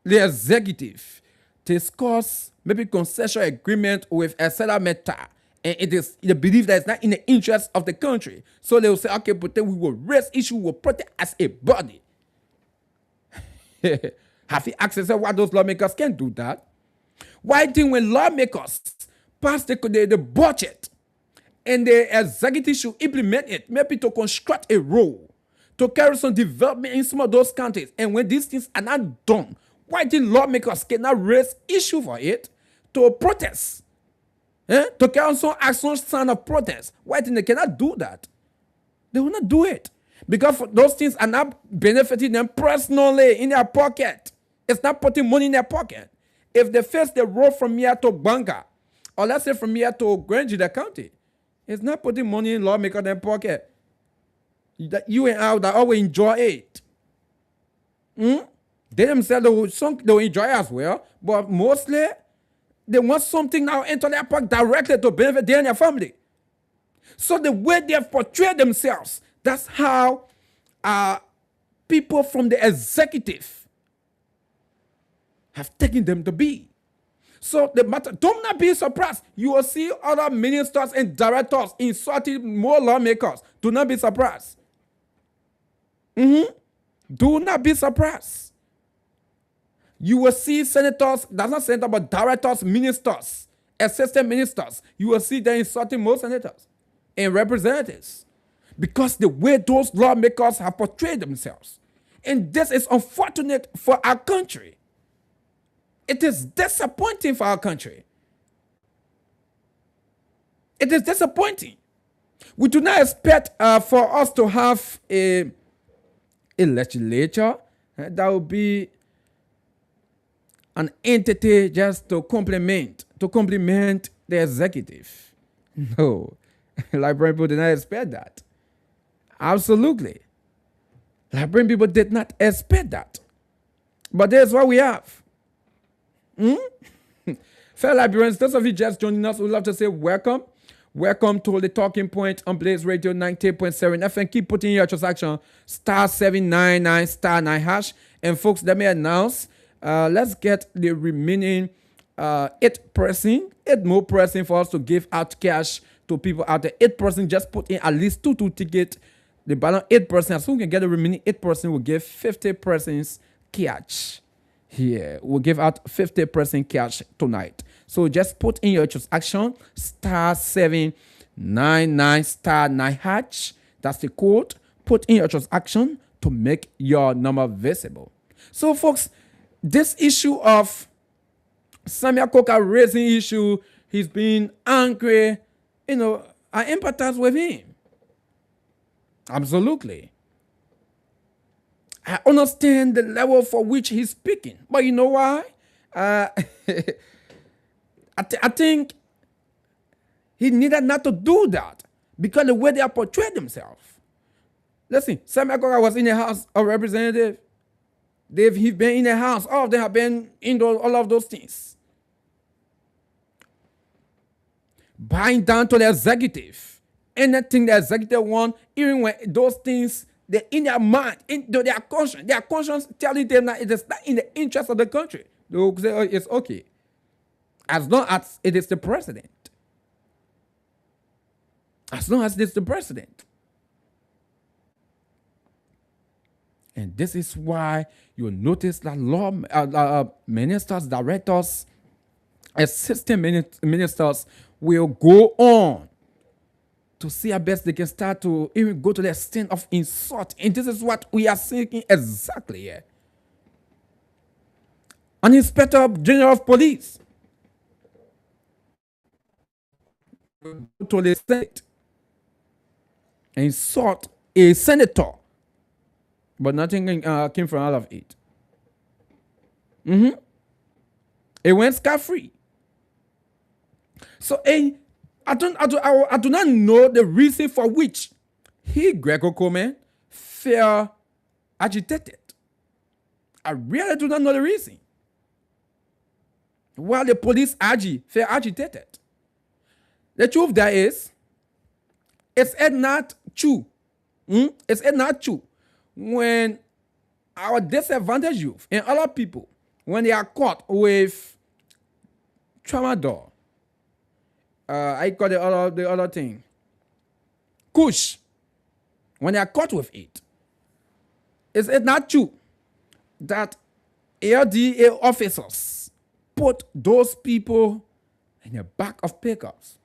executive discuss maybe concession agreement with a settlement, and it is the belief that it's not in the interest of the country? So they will say, okay, but then we will raise issue, we will protest as a body. Have you asked yourself why those lawmakers can't do that? Why think when lawmakers pass the budget and the executive should implement it, maybe to construct a road, to carry some development in some of those countries, and when these things are not done, why think lawmakers cannot raise issue for it to protest? To carry on some action sign of protest? Why think they cannot do that? They will not do it. Because those things are not benefiting them personally in their pocket. It's not putting money in their pocket. If they face the road from here to Banga, or let's say from here to Granger County, it's not putting money in lawmaker in their pocket. You and I that always enjoy it. They themselves they will enjoy it as well, but mostly they want something now into their pocket directly to benefit them and their family. So the way they have portrayed themselves, that's how people from the executive have taken them to be. So the matter, do not be surprised. You will see other ministers and directors insulting more lawmakers. Do not be surprised. Do not be surprised. You will see senators, that's not senators, but directors, ministers, assistant ministers. You will see them insulting more senators and representatives, because the way those lawmakers have portrayed themselves. And this is unfortunate for our country. It is disappointing for our country. It is disappointing. We do not expect for us to have a legislature that will be an entity just to complement the executive. No. Liberian people did not expect that. Absolutely. Liberian people did not expect that. But there's what we have. Fellow Liberians, those of you just joining us, we'd love to say welcome. Welcome to the Talking Point on Blaze Radio 90.7 FM. Keep putting your transaction *799 *9#. And folks, let me announce, let's get the remaining 8% more pressing for us to give out cash to people out there. 8% just put in at least two tickets. The balance 8%. As soon as we can get the remaining 8%, we'll give 50% cash. Here, we'll give out 50% cash tonight. So just put in your transaction *799 *9#. That's the code. Put in your transaction to make your number visible. So, folks, this issue of Samuel Coker raising issue, he's been angry. I empathize with him. Absolutely. I understand the level for which he's speaking. But you know why? I think he needed not to do that, because the way they have portrayed themselves. Listen, Samuel Coker was in the House of Representatives. He's been in the House. All of them have been in all of those things. Buying down to the executive. Anything the executive want, even when those things, they're in their mind, into their conscience telling them that it is not in the interest of the country. They will say, oh, it's okay, as long as it is the president. As long as it is the president. And this is why you notice that ministers, directors, assistant ministers will go on to see how best they can start to even go to the extent of insult. And this is what we are seeing exactly here. An inspector general of police to the Senate and insult a senator, but nothing came from out of it. It went scot-free. So I do not know the reason for which Greco Coleman, felt agitated. I really do not know the reason. While the police felt agitated. The truth there is, it's not true. It's not true. When our disadvantaged youth and other people, when they are caught with tramadol, I call the other thing, kush, when they are caught with it, it's not true that LDA officers put those people in the back of pickups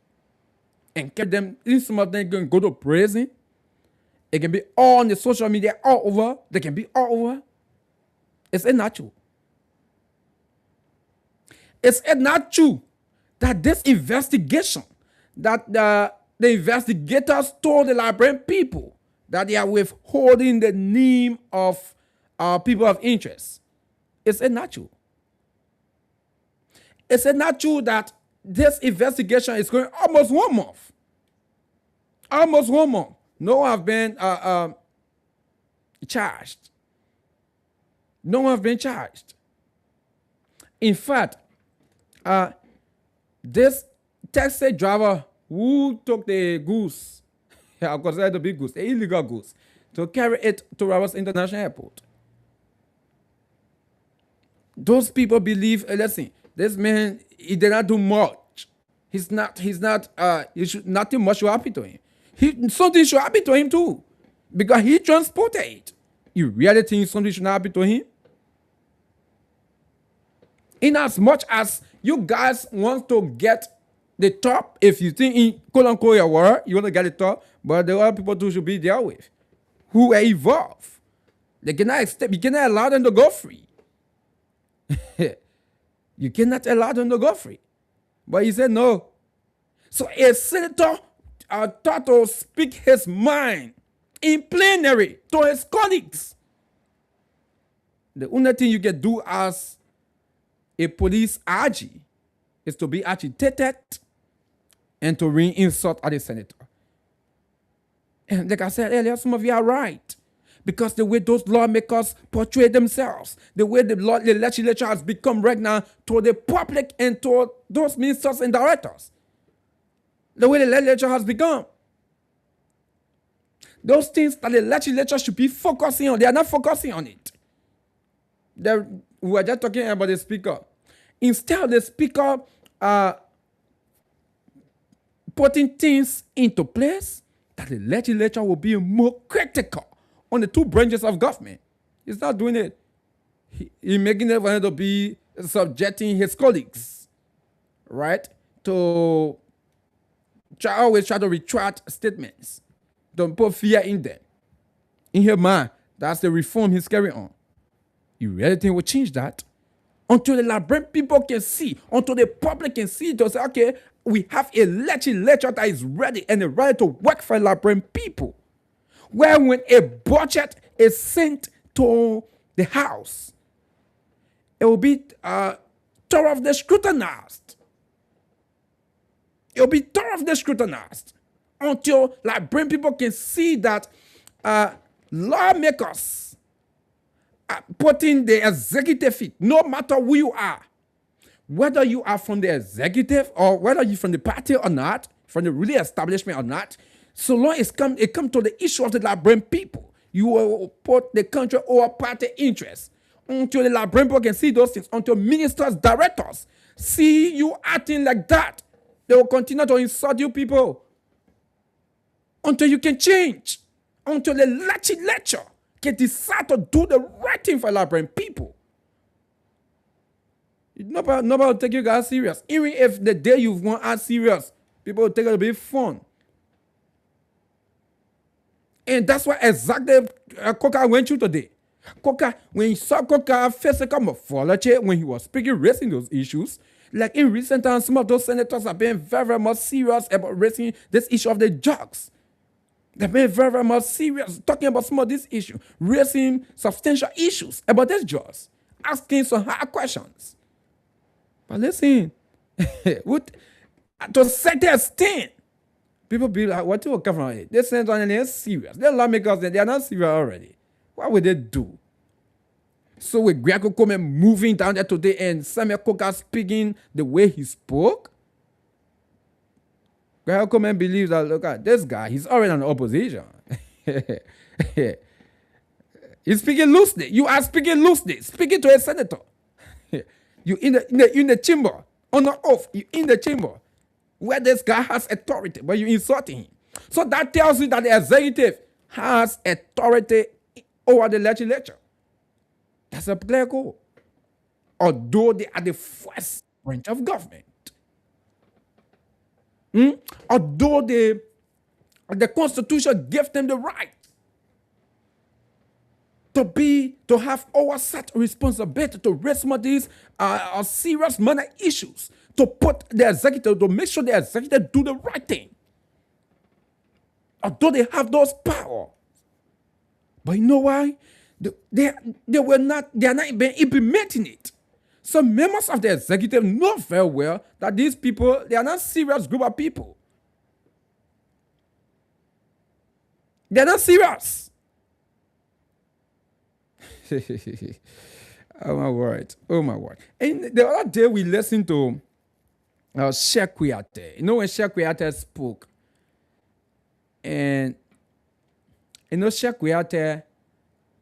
and kept them. In some of them can go to prison. It can be all on the social media, all over. They can be all over. It's not true. It's not true that this investigation, that the investigators told the Liberian people that they are withholding the name of people of interest. It's not true. It's not true that this investigation is going almost 1 month. Almost 1 month. No one has been charged. No one has been charged. In fact, this taxi driver who took the goose, I consider the big goose, the illegal goose, to carry it to RUFUS International Airport. Those people believe, listen, this man, he did not do much. Nothing much should happen to him. Something should happen to him too. Because he transported it. You really think something should happen to him? In as much as you guys want to get the top, if you think in quote unquote your word, you want to get the top, but the other people too should be there with, who are involved. You cannot allow them to go free. You cannot allow them to go free. But he said no. So a senator thought to speak his mind in plenary to his colleagues. The only thing you can do as a police RG is to be agitated and to ring insult at the senator. And like I said earlier, some of you are right. Because the way those lawmakers portray themselves, the way the legislature has become right now to the public and to those ministers and directors, the way the legislature has become. Those things that the legislature should be focusing on, they are not focusing on it. We were just talking about the speaker. Instead, the speaker putting things into place, that the legislature will be more critical on the two branches of government. He's not doing it. He's making it for him to be subjecting his colleagues, right, to always try to retract statements. Don't put fear in them. In her mind, that's the reform he's carrying on. You really think we'll change that? Until the Liberian people can see, until the public can see, to say, okay, we have a legislature that is ready and ready to work for Liberian people. Where when a budget is sent to the House, it will be thoroughly scrutinized. It will be thoroughly scrutinized until Liberian people can see that lawmakers are putting the executive feet, no matter who you are, whether you are from the executive or whether you're from the party or not, from the really establishment or not, so long as it comes to the issue of the Liberian people, you will put the country over party interests. Until the Liberian people can see those things, until ministers, directors see you acting like that, they will continue to insult you people. Until you can change. Until the legislature can decide to do the right thing for Liberian people. Nobody will take you guys serious. Even if the day you want to act serious, people will take it to be fun. And that's what exactly KONAH went through today. KONAH, when you saw KONAH physical morphology, when he was speaking, raising those issues, like in recent times, some of those senators have been very, very much serious about raising this issue of the drugs. They've been very, very much serious talking about some of these issues, raising substantial issues about these drugs, asking some hard questions. But listen, to a certain extent, People be like, what will come from it? They send on and they're serious. They're lawmakers, they are not serious already. What would they do? So with Greco coming moving down there today and Samuel Coker speaking the way he spoke, Greco coming believes that, look at this guy, he's already in opposition. He's speaking loosely. You are speaking loosely. Speaking to a senator. You in the chamber. On the oath, you in the chamber where this guy has authority, but you insulting him. So that tells you that the executive has authority over the legislature. That's a clear goal. Although they are the first branch of government. Although the Constitution gave them the right to have oversight responsibility to raise some of these serious money issues, to put the executive, to make sure the executive do the right thing. Although they have those power. But you know why? They are not even implementing it. Some members of the executive know very well that these people, they are not serious group of people. They're not serious. Oh my word. Oh my word. And the other day we listened to Sheikh Kouyaté. You know when Sheikh Kouyaté spoke? And you know Sheikh Kouyaté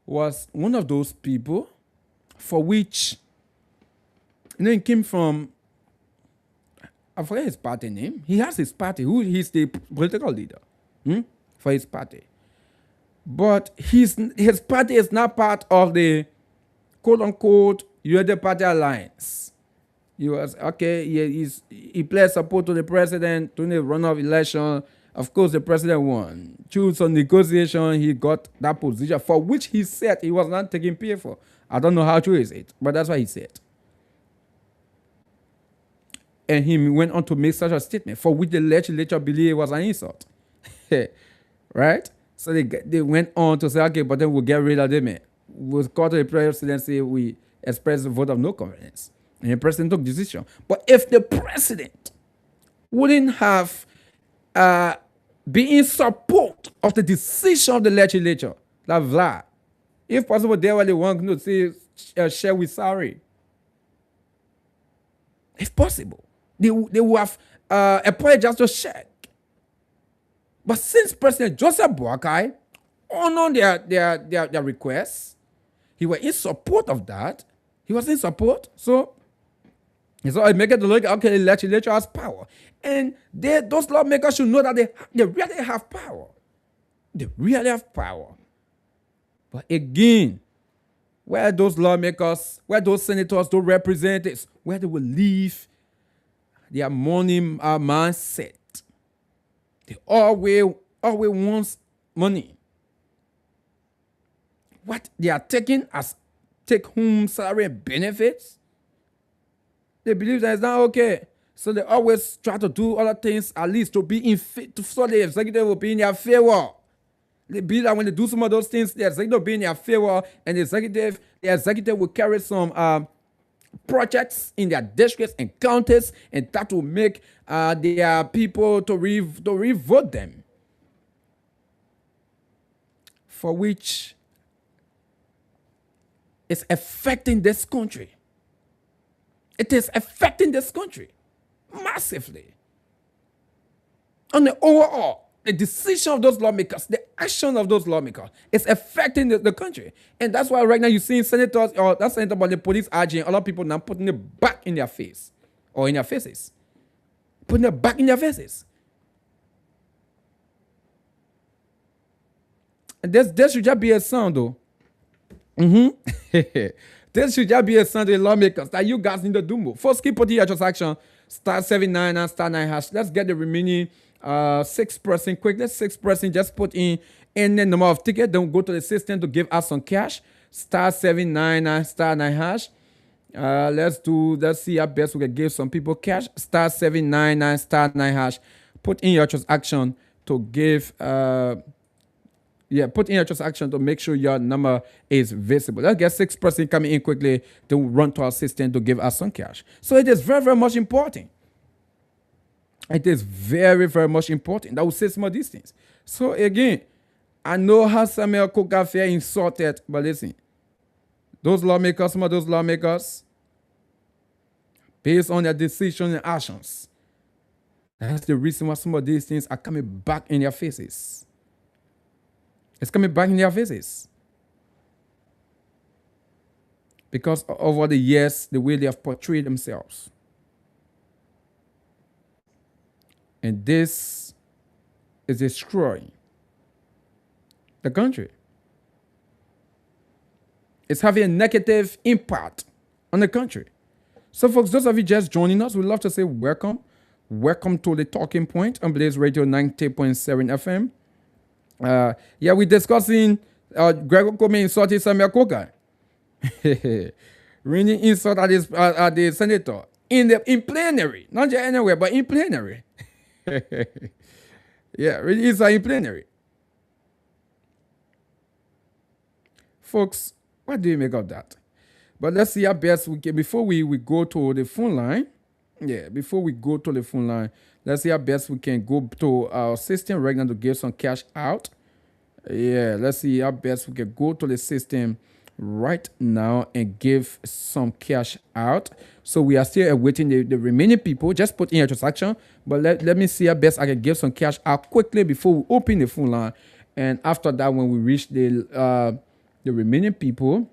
was one of those people for which, you know, he came from, I forget his party name. He has his party. He's the political leader for his party. But his party is not part of the quote-unquote United Party Alliance. He was, okay, he pledged support to the president during the runoff election. Of course, the president won. Through some negotiation, he got that position for which he said he was not taking pay for. I don't know how true is it, but that's what he said. And he went on to make such a statement for which the legislature believed it was an insult. Right? So they went on to say, okay, but then we'll get rid of them. We'll call to the presidency, we express a vote of no confidence. And the president took decision. But if the president wouldn't have been in support of the decision of the legislature, that Vlad, if possible, they were the one to say, share with sorry. If possible, they would have apologized to Sheikh. But since President Joseph Boakai honored their requests, he was in support of that. He was in support. So it make it look, okay, the legislature has power. And those lawmakers should know that they really have power. They really have power. But again, where those lawmakers, where those senators, those representatives, where they will leave their money mindset. They always want money. What they are taking as take-home salary and benefits, they believe that it's not okay. So they always try to do other things, at least to be in so the executive will be in their favor. They believe that when they do some of those things, the executive will be in their favor, and the executive will carry some projects in their districts and counties, and that will make their people to re-vote them. For which it's affecting this country. It is affecting this country massively. On the overall, the decision of those lawmakers, the action of those lawmakers is affecting the country. And that's why right now you're seeing senators, or that senator about the police urging other people now putting it back in their face or in their faces. Putting it back in their faces. And there should just be a sound though. There should just be a sound to the lawmakers that you guys need to do more. First, keep putting your transaction, *79 and *9#. Let's get the remaining 6% quick. Let's 6% just put in the number of tickets. Then go to the system to give us some cash. *79 and *9#. Let's see how best we can give some people cash. *79 and *9#. Put in your transaction to give put in your transaction to make sure your number is visible. Let's get 6% coming in quickly to run to our system to give us some cash. So it is very, very much important. It is very, very much important that we say some of these things. So again, I know how Samuel Coker felt insulted, but listen, those lawmakers, some of those lawmakers, based on their decisions and actions, that's the reason why some of these things are coming back in their faces. It's coming back in their faces. Because over the years, the way they have portrayed themselves. And this is destroying the country. It's having a negative impact on the country. So, folks, those of you just joining us, we'd love to say welcome. Welcome to the Talking Point on Blaze Radio 90.7 FM. We're discussing Gregor Comey insulted Samuel Coker. Really insult at the senator in plenary, not just anywhere, but in plenary. Yeah, really insult in plenary. Folks, what do you make of that? But let's see how best we can, before we go to the phone line. Yeah, before we go to the phone line, let's see how best we can go to our system right now to give some cash out. Yeah, let's see how best we can go to the system right now and give some cash out. So we are still awaiting the remaining people. Just put in your transaction, but let me see how best I can give some cash out quickly before we open the phone line. And after that, when we reach the remaining people,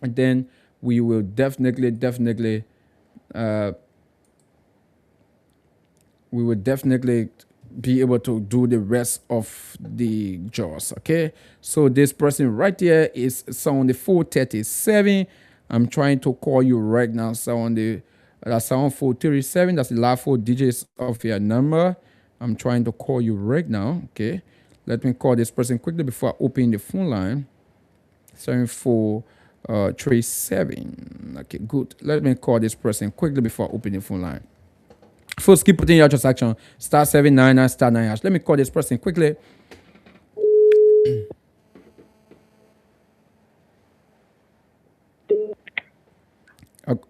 and then we will definitely be able to do the rest of the jobs. Okay, so this person right here is someone the 437. I'm trying to call you right now. Someone that's someone 437. That's the last 4 digits of your number. I'm trying to call you right now. Okay, let me call this person quickly before I open the phone line. 7437. Okay, good. Let me call this person quickly before I open the phone line. First, keep putting your transaction *799 *9#. Let me call this person quickly.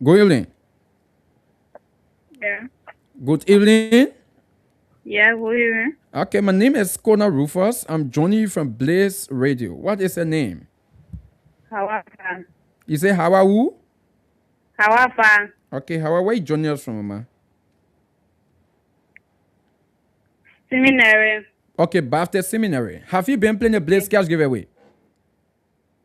Good evening. Yeah. Good evening. Yeah, good evening. Okay, my name is KONAH RUFUS. I'm joining you from Blaze Radio. What is your name? Hawafa. You say Hawawu? Hawafa. Okay, Hawa, where you joining us from, Mama? Seminary. Okay, Baptist Seminary. Have you been playing the Blaze Cash giveaway?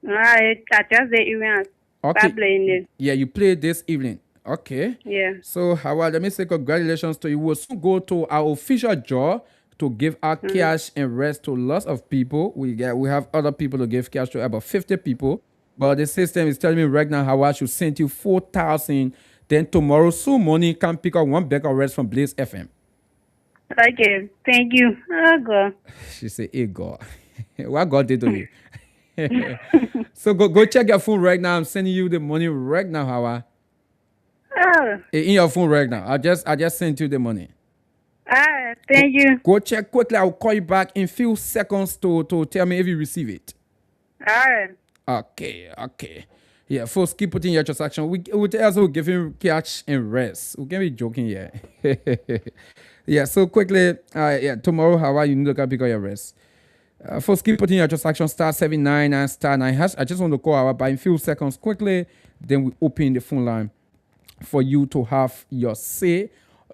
I just the event. Okay. Playing it. Yeah, you played this evening. Okay. Yeah. So, Hawa, let me say congratulations to you. We'll soon go to our official draw to give out cash and rest to lots of people. We have other people to give cash to, about 50 people. But the system is telling me right now how I should send you 4,000. Then tomorrow, soon morning, can pick up one bag of rest from Blaze FM. Okay, thank you. Oh, God. She said, hey, God. What God did to you? So go check your phone right now. I'm sending you the money right now, Hawa. Oh. In your phone right now. I just sent you the money. Thank you. Go check quickly. I'll call you back in few seconds to tell me if you receive it. All right. Okay. Yeah, first keep putting your transaction. We also give him cash and rest. We can be joking here. Yeah, so quickly, tomorrow, how are you need to pick up your rest? First keep putting your transaction *799 *9#. I just want to call our by in few seconds quickly. Then we open the phone line for you to have your say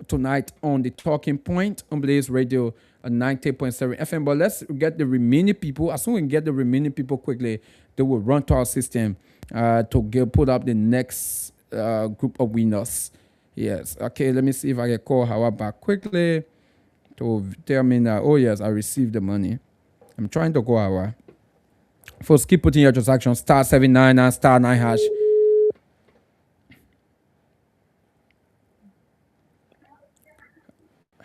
tonight on the Talking Point on Blaze Radio 90.7 FM. But let's get the remaining people. As soon as we get the remaining people quickly, they will run to our system to put up the next group of winners. Yes. Okay, let me see if I can call Hawa back quickly to tell me that, oh, yes, I received the money. I'm trying to call Hawa. First, keep putting your transaction *799 *9#.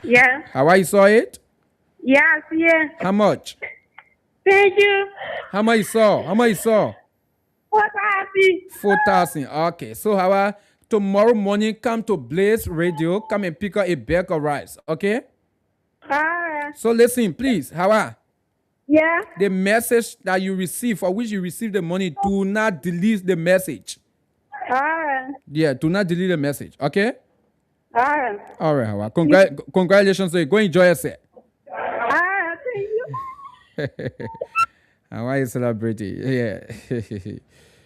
Yeah. Hawa, you saw it? Yes, yeah. How much? Thank you. How much you saw? 4,000. Okay. So, Hawa, tomorrow morning, come to Blaze Radio. Come and pick up a bag of rice. Okay? All right. So, listen, please. Hawa. Yeah. The message that you receive, for which you receive the money, do not delete the message. All right. Yeah, do not delete the message. Okay? Ah, All right, Hawa. Congratulations to you. Go enjoy yourself. thank you. How are you celebrating? Yeah.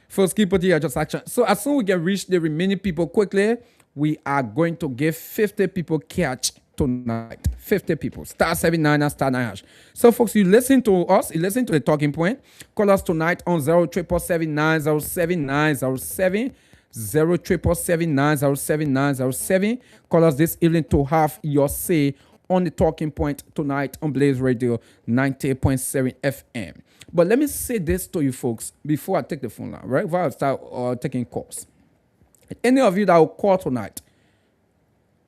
First, keep it here, just action. So as soon as we can reach the remaining people quickly, we are going to give 50 people catch tonight. 50 people. Star 79 and star 9 hash. So folks, you listen to us, you listen to the talking point. Call us tonight on 0777907907907. 0777907907907. Call us this evening to have your say on the talking point tonight on Blaze Radio 90.7 FM. But let me say this to you folks before I take the phone line, right? Before I start taking calls. Any of you that will call tonight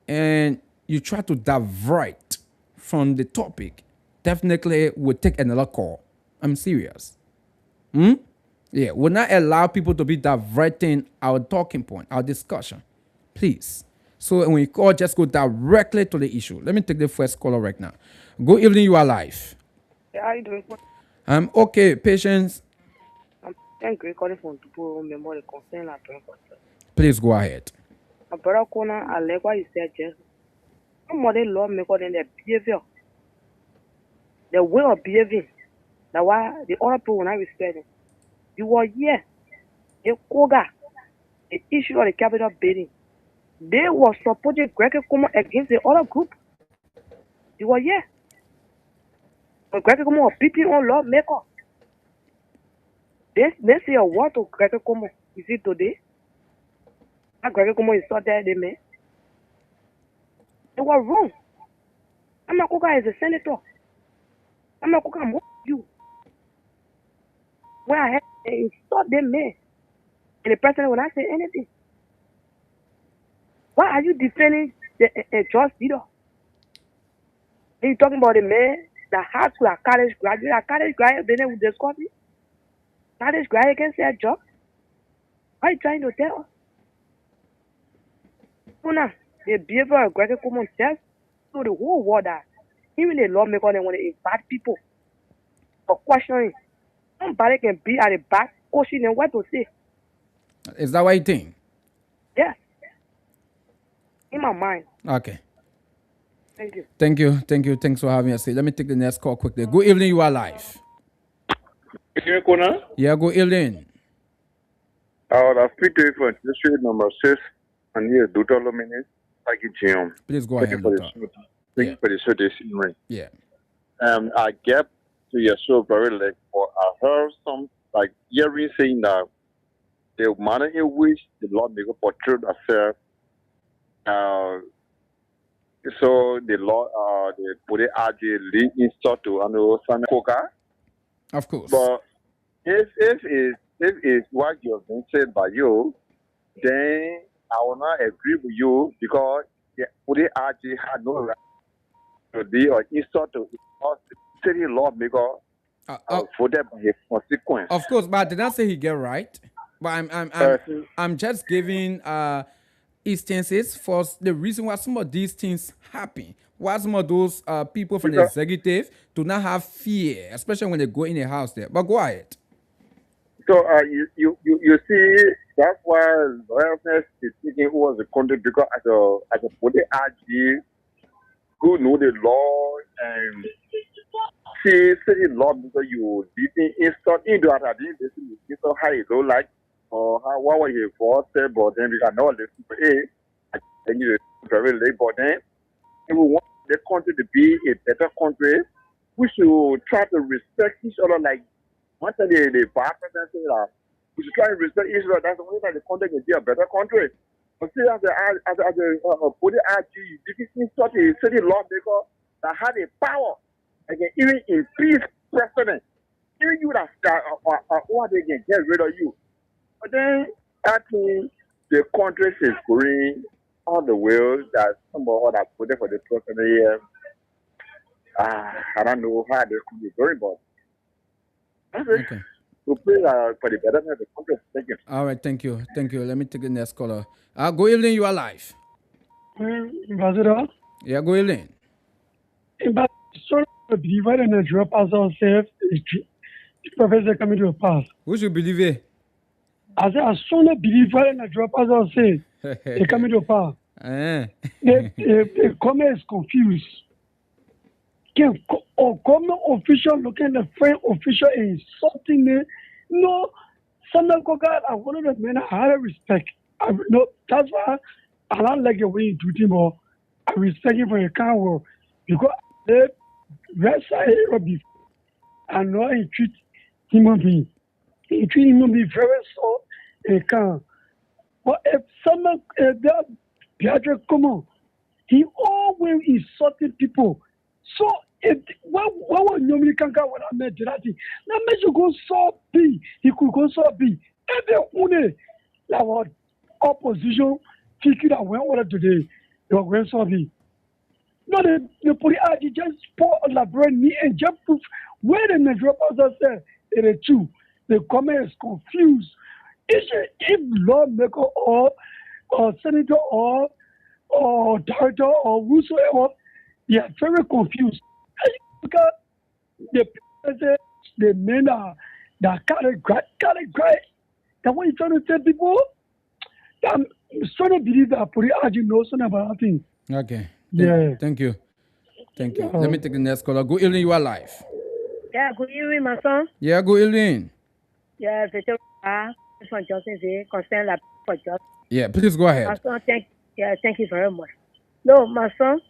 and you try to divert from the topic, definitely will take another call. I'm serious. Yeah, we'll not allow people to be diverting our talking point, our discussion. Please. So when you call, just go directly to the issue. Let me take the first caller right now. Good evening, you are live. Yeah, how you doing? I'm okay, patience. I'm thank calling from Tupu Memory Concern la Please go ahead. My brother Kona, I like what you said just. Somebody love me according their behavior. The way of behaving. That's why the other people when I respect them. You were here. The Koga. The issue of the capital building. They were supporting Greg Como against the other group. You were here. But Greg Como was beating on lawmaker. They say a word to Greg Como. You see today? That Greg Como is so there, they man. They were wrong. Amakoka is a senator. Amakoka more you. When I had insult them, man. And the president will not say anything. Why are you defending the George leader? Are you talking about the man that high school, a college graduate, then we discuss it? College graduate can say a job? What are you trying to tell us? KONAH, the behavior of Greg Common test to the whole world that even the lawmaker, they want to invite people for questioning. Somebody can be at the back questioning what to say. Is that what you think? Yes. In my mind. Okay. Thank you. Thank you. Thanks for having us. Let me take the next call quickly. Good evening, you are live. KONAH? Yeah, good evening. I would have speak to you for district number 6 and here do minutes. Thank you, Jim. Please go Thank ahead. you Thank you for the show this evening. Yeah. I get to your show very late, but I heard some like hearing saying that the manner in which the lawmaker portrayed herself, so the law, they put it as a lead insult to Simon Coker. Of course. But if it's what you have been said by you, then I will not agree with you because the Puri RG had no right to be or insult to city lawmaker for that by a consequence. Of course, but I did not say he get right. But I'm just giving instances for the reason why some of these things happen. Why some of those people from the executive do not have fear, especially when they go in the house there. But go ahead. So you see, that's why lawlessness is taking over the country because as a Puri RG who know the law and see city law because you didn't insult into that I didn't listen to how you don't like or how what was your fault but then we can not listen to it and you very late but then if we want the country to be a better country we should try to respect each other like one time the bad president say that we should try to respect each other. That's the only time the country can be a better country. But see as a Puri RG you didn't insult a city lawmaker that had a power and can even increase president. Even you that or they can get rid of you. But then I think the country is going on the way that somebody that put it for the president here. I don't know how they could be going, but okay. To pray for the betterment of the country. Thank you. All right, thank you. Let me take the next caller. Good evening, you are live. Ambassador? Yeah, good evening. Ambassador, a believer and a drop as ourselves, the professor coming to a pass. Who should believe it? As a son of believer and a drop as ourselves, they coming to a pass. The comment is confused. Or comment official looking at the friend official and insulting me. No, Samuel Koga, I one of the men I highly respect. No, that's why I don't like the way you do him, or I respect him for a kind of because the rest I be I know he treat human being. He treat human being very soft and calm. But if someone Piaget come on, he always insulting people. So if what normally can go when I met that now make you go so B, he could go so B. Every one our opposition figure out when order today they were going so B. No, the police just pour elaborate me and just proof where the Nigerian pastor said it is true. The comment is confused. If lawmaker or senator or director or whosoever, they are very confused. Because the president, the men that carry great. That's what you're trying to tell people. I'm trying to believe that police knows something about that thing. Okay. Yeah. Thank you. Thank you. Let me take the next caller. Good evening, you are live. Yeah, good evening, my son. Yeah, good evening. Yeah, from Johnson concern la for Johnson. Yeah, please go ahead. My son, thank you very much. No, my son,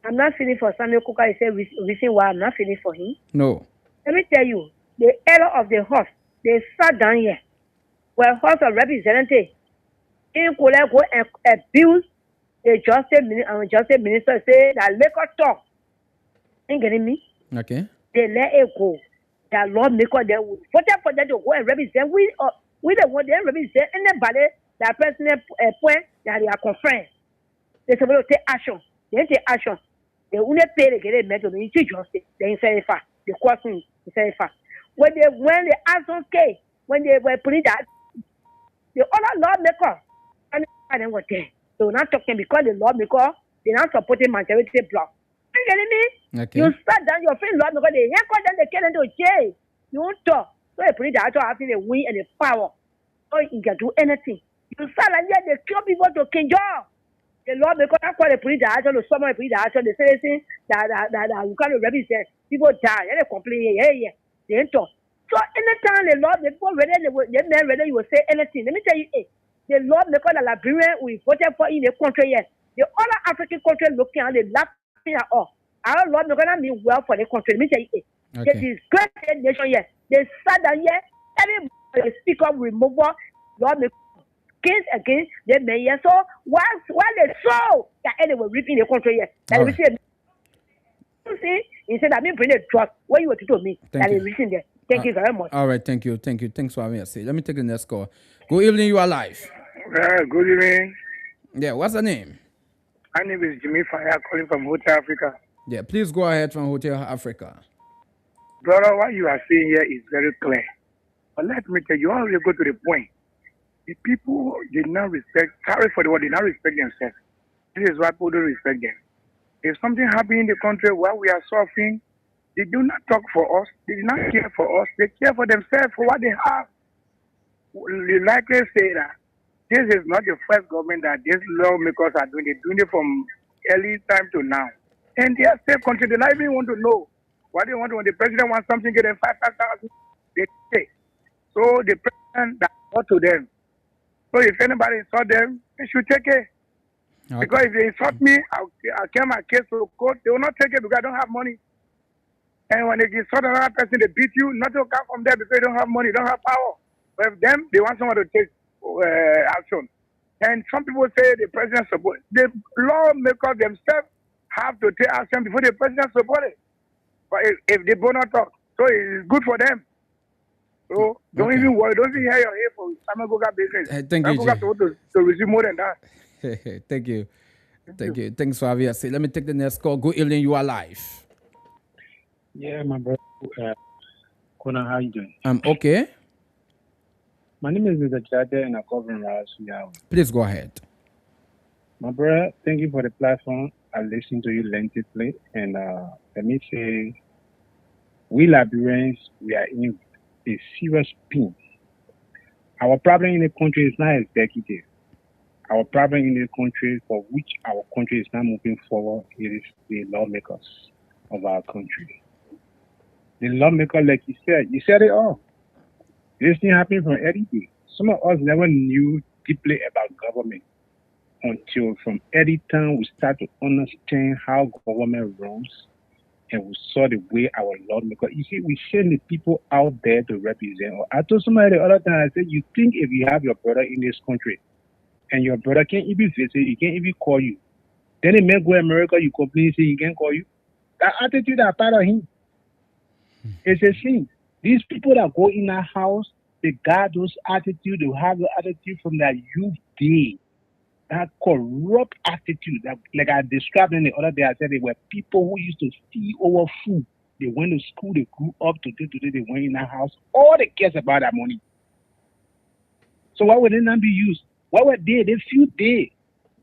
I'm not feeling for Samuel Kuka. He said reason why I'm not feeling for him. No. Let me tell you, the error of the horse, they sat down here. Well, House of Representatives, in Kola go and abuse the justice minister, say that Lagos talk. Ain't getting me? Okay. They let it go. Their lawmaker, they would vote for them to go and represent. We don't want them to represent anybody that personal point that they are confirmed. They say, well, take action. They take action. They only pay to get it met to the justice. They say far. The question is say far. When the action came, when they were putting that, the other lawmaker, and they were there. They were not talking because the lawmaker, they're not supporting majority block. You getting me? Okay. You start down your friend lawmaker, they hear them, they get into jail. You won't talk. So they put it out having the win and the power. So you can do anything. You start and yet they kill people to Kinjo. The lawmaker, that's why they put it out, the summer put it out, they say that you can't represent. People die, and they complain, yeah. They ain't talk. So anytime the law, the people ready, you will say anything. Let me tell you, the law maker that Liberian we voted for in the country, yes. The other African countries looking at the laughing at all. Our law maker not mean well for the country. Let me tell you, Okay. this great nation, yes. They sat down here, everybody speak up, remove law maker against the mayor. So while they saw that anyway reaping the country, yes. That we say, you see, he said that me bring the trust. What you want to do me? That is reaching there. Thank you very much. All right, thank you. Thanks for having us. Let me take the next call. Good evening, you are live. Good evening. Yeah, what's the name? My name is Jimmy Fire, calling from Hotel Africa. Yeah, please go ahead from Hotel Africa. Brother, what you are saying here is very clear. But let me tell you, I already go to the point. The people did not respect, sorry for the word, did not respect themselves. This is why people don't respect them. If something happened in the country while we are suffering, they do not talk for us. They do not care for us. They care for themselves, for what they have. They likely say that this is not the first government that these lawmakers are doing. They're doing it from early time to now. And they are still country. They don't even want to know what they want. When the president wants something, get them 5,000. They take. So the president that got to them. So if anybody insult them, they should take it. Okay. Because if they insult me, I'll carry my case to court. They will not take it because I don't have money. And when they insult another person, they beat you. Nothing will come from there because you don't have money, you don't have power. But if them, they want someone to take action. And some people say the president support. The lawmakers themselves have to take action before the president support it. But if they both not talk, so it's good for them. So don't even worry. Don't even hear your ear for Samagoga business. Thank you, Samagoga to receive more than that. Thank you. Thanks for having us. Let me take the next call. Good evening, you are live. Yeah, my brother. KONAH, how you doing? I'm okay. My name is Mr. Chade and I call from Rasuyawa. Please go ahead. My brother, thank you for the platform. I listened to you lengthily, and let me say, we Liberians, we are in a serious pain. Our problem in the country is not executive. our problem in this country, for which our country is not moving forward, it is the lawmakers of our country. The lawmaker, like you said it all. This thing happened from early days. Some of us never knew deeply about government until from early time we start to understand how government runs, and we saw the way our lawmakers. You see, we send the people out there to represent. I told somebody the other time, I said, you think if you have your brother in this country, and your brother can't even visit, he can't even call you. Then he may go to America, you complain, say he can't call you. That attitude are part of him. It's a shame. These people that go in that house, they got those attitude, they have the attitude from that youth day. That corrupt attitude, that, like I described in the other day, I said they were people who used to steal over food. They went to school, they grew up, today they went in that house. All they cares about that money. So why would they not be used? Why were they? They few days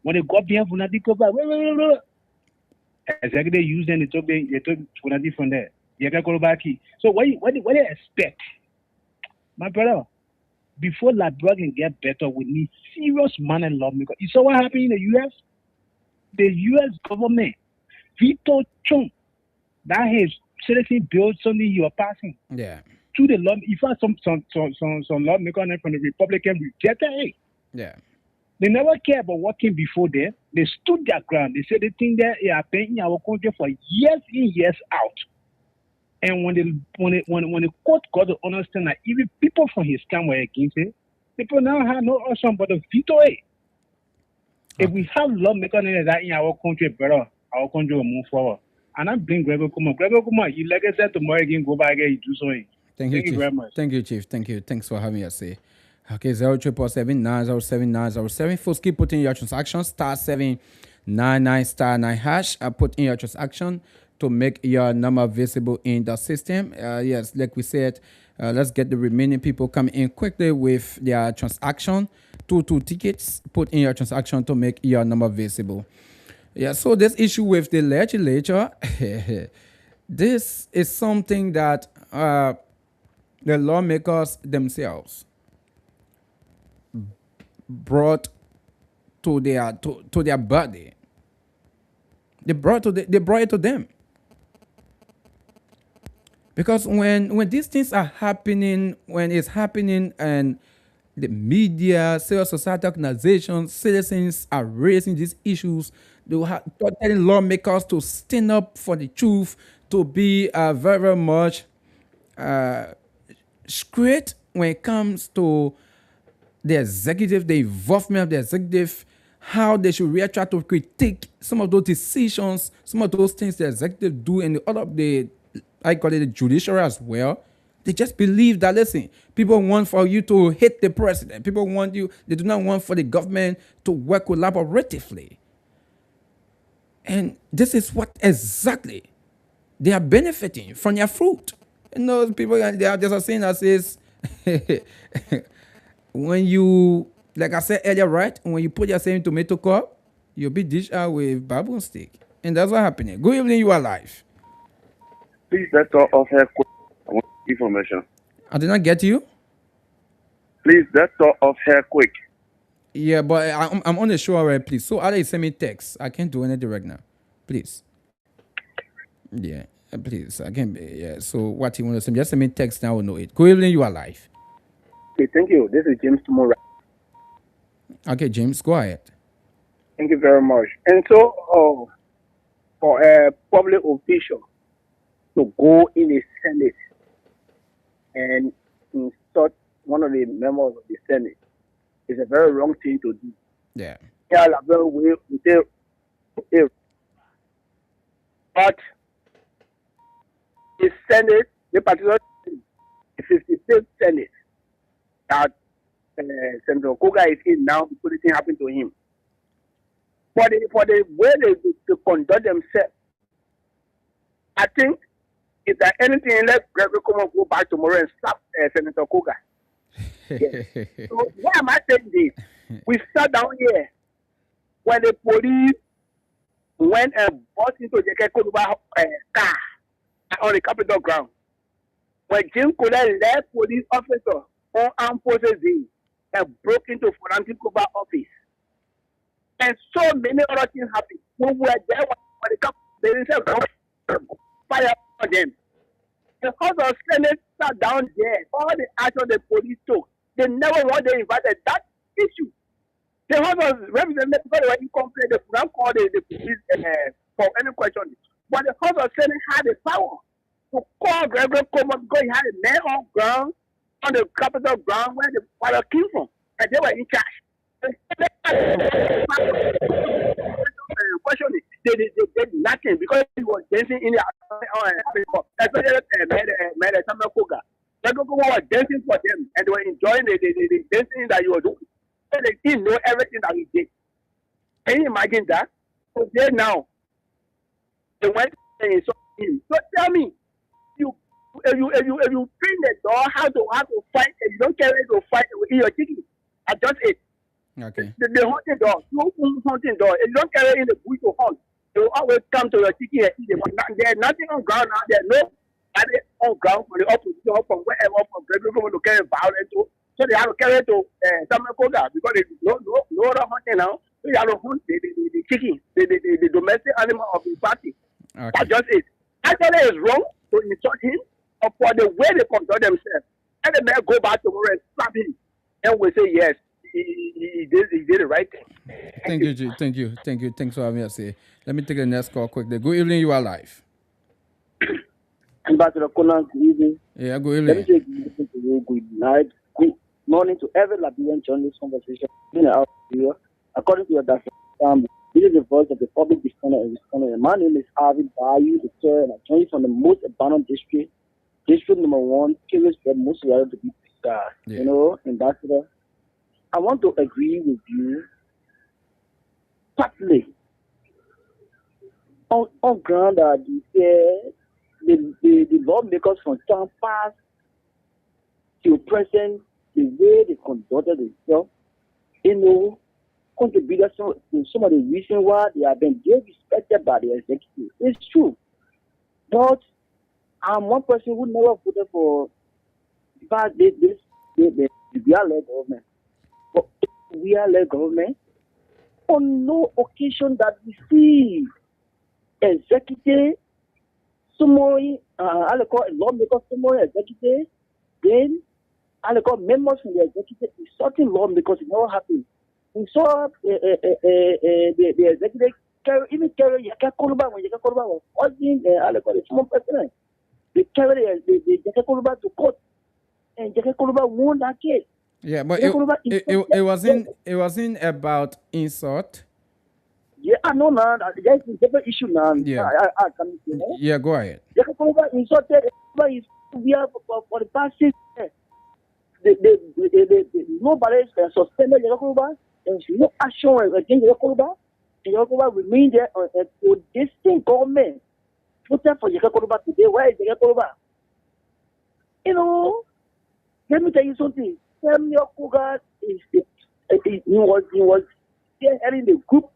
when they got behind Funadi cover. Exactly, they used them. They took Funadi from there. So what do you expect, my brother? Before Liberia can get better, we need serious man and law. Because you saw what happened in the U.S. The U.S. government vetoed Trump. That his citizen bill something you are passing. Yeah. To the law, in fact, some lawmakers from the Republican rejected it. Yeah. They never care about what came before them. They stood their ground. They said they think that they are paying our country for years in, years out. And when the court got to understand that even people from his camp were against it, people now have no option but to veto it. If we have lawmakers that in our country, brother, our country will move forward. And I bring Gregor Kuma. Gregor Kuma, you like I said tomorrow again, go back again, you do something. Thank you, Chief. Very much. Thank you, Chief. Thank you. Thanks for having us say. Okay, 077907907. Folks, keep putting your transactions, *799*9#. I put in your transaction to make your number visible in the system. Yes, like we said, let's get the remaining people coming in quickly with their transaction. Two tickets. Put in your transaction to make your number visible. Yeah, so this issue with the legislature, this is something that the lawmakers themselves brought to their body. They brought it to them. Because when these things are happening, when it's happening and the media, civil society organizations, citizens are raising these issues, they are telling lawmakers to stand up for the truth, to be very, very much straight when it comes to the executive, the involvement of the executive, how they should really try to critique some of those decisions, some of those things the executive do, and all of the, I call it the judiciary as well. They just believe that, listen, people want for you to hate the president. People want you, they do not want for the government to work collaboratively. And this is what exactly they are benefiting from their fruit. And those people, there's a saying that says, when you, like I said earlier, right? When you put yourself in tomato cup, you'll be dished out with baboon stick. And that's what happening. Good evening, you are live. Please, that's all of her quick information. I did not get you. Please, that's all of her quick. Yeah, but I'm on the show already, please. So I'll send me text. I can't do anything right now. Please. Yeah, please. I can't be, yeah. So what you want to send? Just send me text now, I will know it. Good evening, you are live. Okay, thank you. This is James Tumora. Okay, James, go ahead. Thank you very much. And so, for a public official to go in the Senate and insult one of the members of the Senate is a very wrong thing to do. Yeah. Yeah, we say, but the Senate, the particular 56th Senate that Senator Koga is in now, before anything happened to him. For the way they conduct themselves, I think if there anything, let Gregory come and go back tomorrow and slap Senator Koga. Yes. So why am I saying this? We sat down here when the police went and bought into the Kekoduba car on the Capitol ground. When Jim Kola left police officer on Armed Forces Day and broke into Francis Koba office, And so many other things happened. When we were there, when the couple, they didn't say, fire for them. The House of Senate sat down there. All the action the police took, they never want they invited that issue. The House of Representatives, because they were incomplete, they could not call the police for any question. But the House of Senate had the power to call Gregory Comer because he had a man on ground, on the Capitol ground where the fire came from, and they were in charge. Question is, they did nothing because he was dancing in the especially Samuel Koga. Samuel Koga was dancing for them and they were enjoying the dancing that he was doing. So they didn't know everything that he did. Can you imagine that? So there now, they went and saw him. So tell me, if you bring the door, how to fight, and you don't care to fight with your chicken. I just ate. Okay. The hunting dog, no hunting dog. If you don't carry in the bush to hunt, they will always come to your chicken and eat it. But there's nothing on ground now. There's no on ground for the opposition from wherever from people to carry violence to. So they have to carry to Samuel Koga because there's no other hunting now. So you have to hunt the chicken, the domestic animal of the party. Okay. That's just it. Actually, it's wrong to insult him or for the way they conduct themselves. And the man go back tomorrow and slap him. And we say, yes, he did the right thing. Thank you, G. Thank you. Thanks for having us here. Let me take the next call quickly. Good evening, you are live. Ambassador KONAH, good evening. Yeah, good Let me evening. say good night, good morning to every Liberian joining this conversation. According to your diaphragm, this is the voice of the public defender and responder. My name is Harvey Bayou, the chair, and I join you from the most abandoned district number 1, curious where most of the people are. Yeah. You know, Ambassador, I want to agree with you partly on ground that the lawmakers from time past to present, the way they conducted themselves, you know, contributed to some of the reasons why they have been disrespected by the executive. It's true. But I'm one person who never voted for the real government. But we are led government, on no occasion that we see executive, someone, I call it lawmaker, someone executive, then I call members from the executive insulting lawmakers. It never happened. We saw the executive carry Yaka Koluba when Yaka Koluba was urging I call it small president. They carried the Yaka Koluba to court, and Yaka Koluba won that case. Yeah, but it wasn't about insult. Yeah, I know now. There's a different issue now. Yeah. I can say. Yeah, go ahead. Yaka Koluba insulted. We have for the past 6 years. Nobody suspended Yaka Koluba. There's no action against Yaka Koluba. Yaka Koluba remained there until this thing government voted for Yaka Koluba today. Where is Yaka Koluba? You know, let me tell you something. Samuel Koga he was there in the group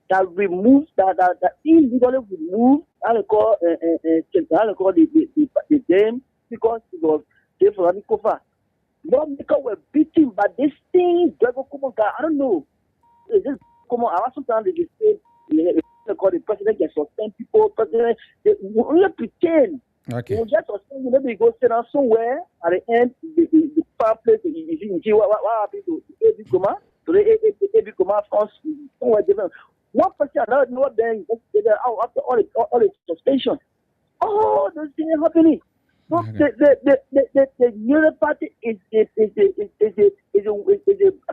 that removed that illegally removed I call the dam because it was there for Kofa. Lawmakers were beaten by this thing. I don't know. It's just come on. Sometimes they say they call the president can suspend people. President they only pretend. Okay. You just suspend. Maybe you go sit down somewhere at the end. The power place is in what happened to AB Goma? To the AB Goma France somewhere different. One person another know there after all the suspension. Oh, those things happening. So the Union Party is a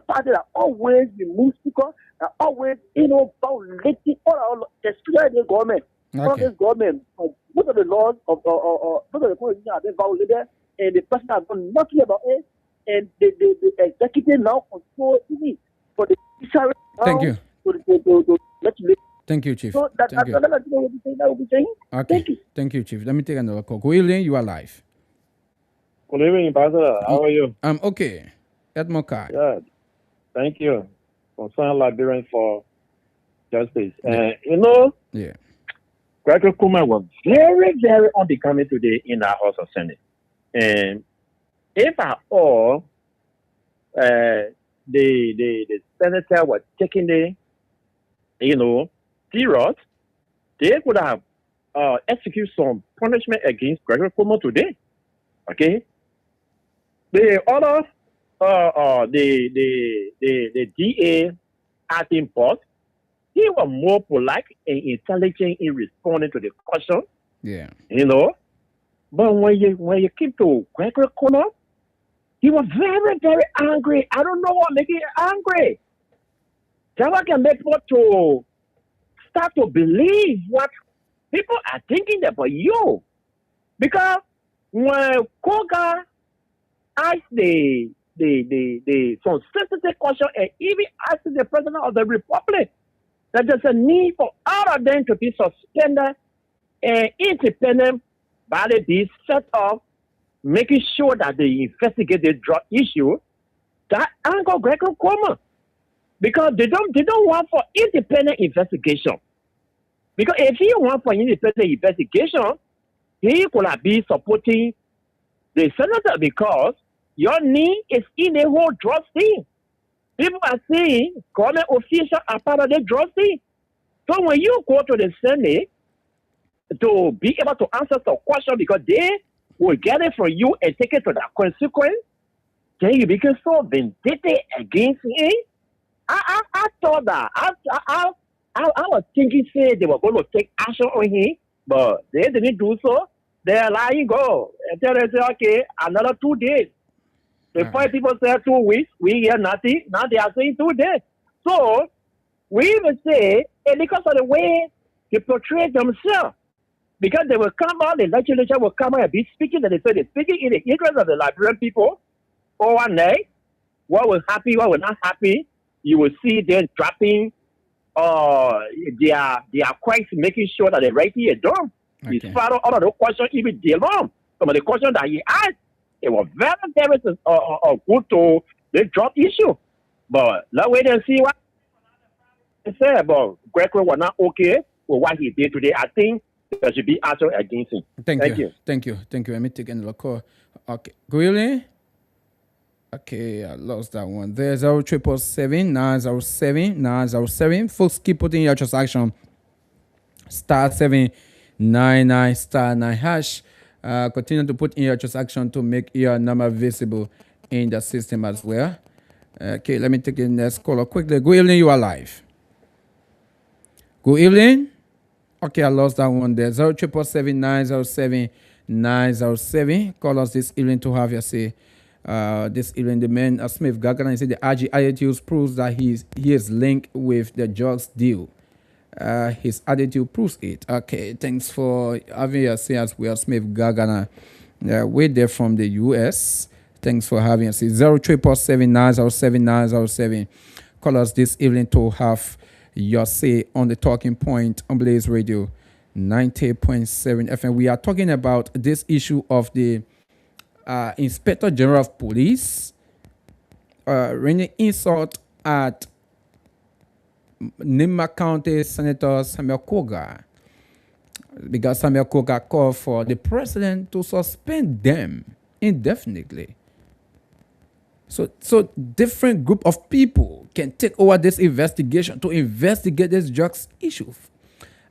party that always removes people, that always violating all especially the government. All this government, most of the laws of most of the constitution have been violated, and the person has done nothing about it, and the executive now control it for the judiciary. Thank you. Thank you, Chief. So Thank you. That will be saying. Okay. Thank you, Chief. Let me take another call. Good evening, you are live. Good evening, Ambassador. How are you? I'm okay. Edmond Kai. Good. Thank you. Concerned Liberians for Justice. Yeah. Yeah. Gregory Comer was very, very unbecoming today in our House of Senate. And if at all, the senator was taking serious, they could have executed some punishment against Gregory Como today. Okay, the other the DA acting boss, he was more polite and intelligent in responding to the question. Yeah. But when you keep to Gregory Corner, he was very, very angry. I don't know what made him angry. That can make people to start to believe what people are thinking about you. Because when Koga asked some sensitive question and even asked the President of the Republic that there's a need for all of them to be suspended and independent body be set up, making sure that they investigate the drug issue, that Uncle Gregory Cuomo. Because they don't want for independent investigation. Because if he want for independent investigation, he could have been supporting the senator because your name is in the whole drug scene. People are saying government officials are part of the drug scene. So when you go to the Senate to be able to answer some question because they will get it from you and take it to the consequence, then you become so vindictive against him. I thought that I was thinking say they were going to take action on him, but they didn't do so. They're lying go. Until they say, okay, another 2 days. Before people say 2 weeks, we hear nothing. Now they are saying 2 days. So we will say, because of the way they portray themselves, because they will come out, the legislature will come out and be speaking, and they say they're speaking in the interest of the Liberian people. Overnight, what was happy, what was not happy, you will see them dropping their quite making sure that the right thing is done. His father, all of the questions, even Delon, some of the questions that he asked, it was very, very good to the drug issue. But let's wait and see what they say about Gregory was not okay with what he did today. I think there should be action against him. Thank you. Let me take another call. Okay. Really? Okay, I lost that one. There's 0777 907 907. Folks, keep putting your transaction. *799 *9 hash. Continue to put in your transaction to make your number visible in the system as well. Okay, let me take the next caller quickly. Good evening, you are live. Good evening. Okay, I lost that one there. 0777 907 907. Call us this evening to have your say. This evening, the man Smith Gagana said the RG attitude proves that he is linked with the drugs deal. His attitude proves it. Okay, thanks for having us say as well, Smith Gagana. We're there from the US. Thanks for having us. 0777 907 907. Call us this evening to have your say on the talking point on Blaze Radio 90.7 FM. We are talking about this issue of the Inspector General of Police raining insult at Nima County Senator Samuel Koga, because Samuel Koga called for the president to suspend them indefinitely. So different group of people can take over this investigation to investigate this drugs issue.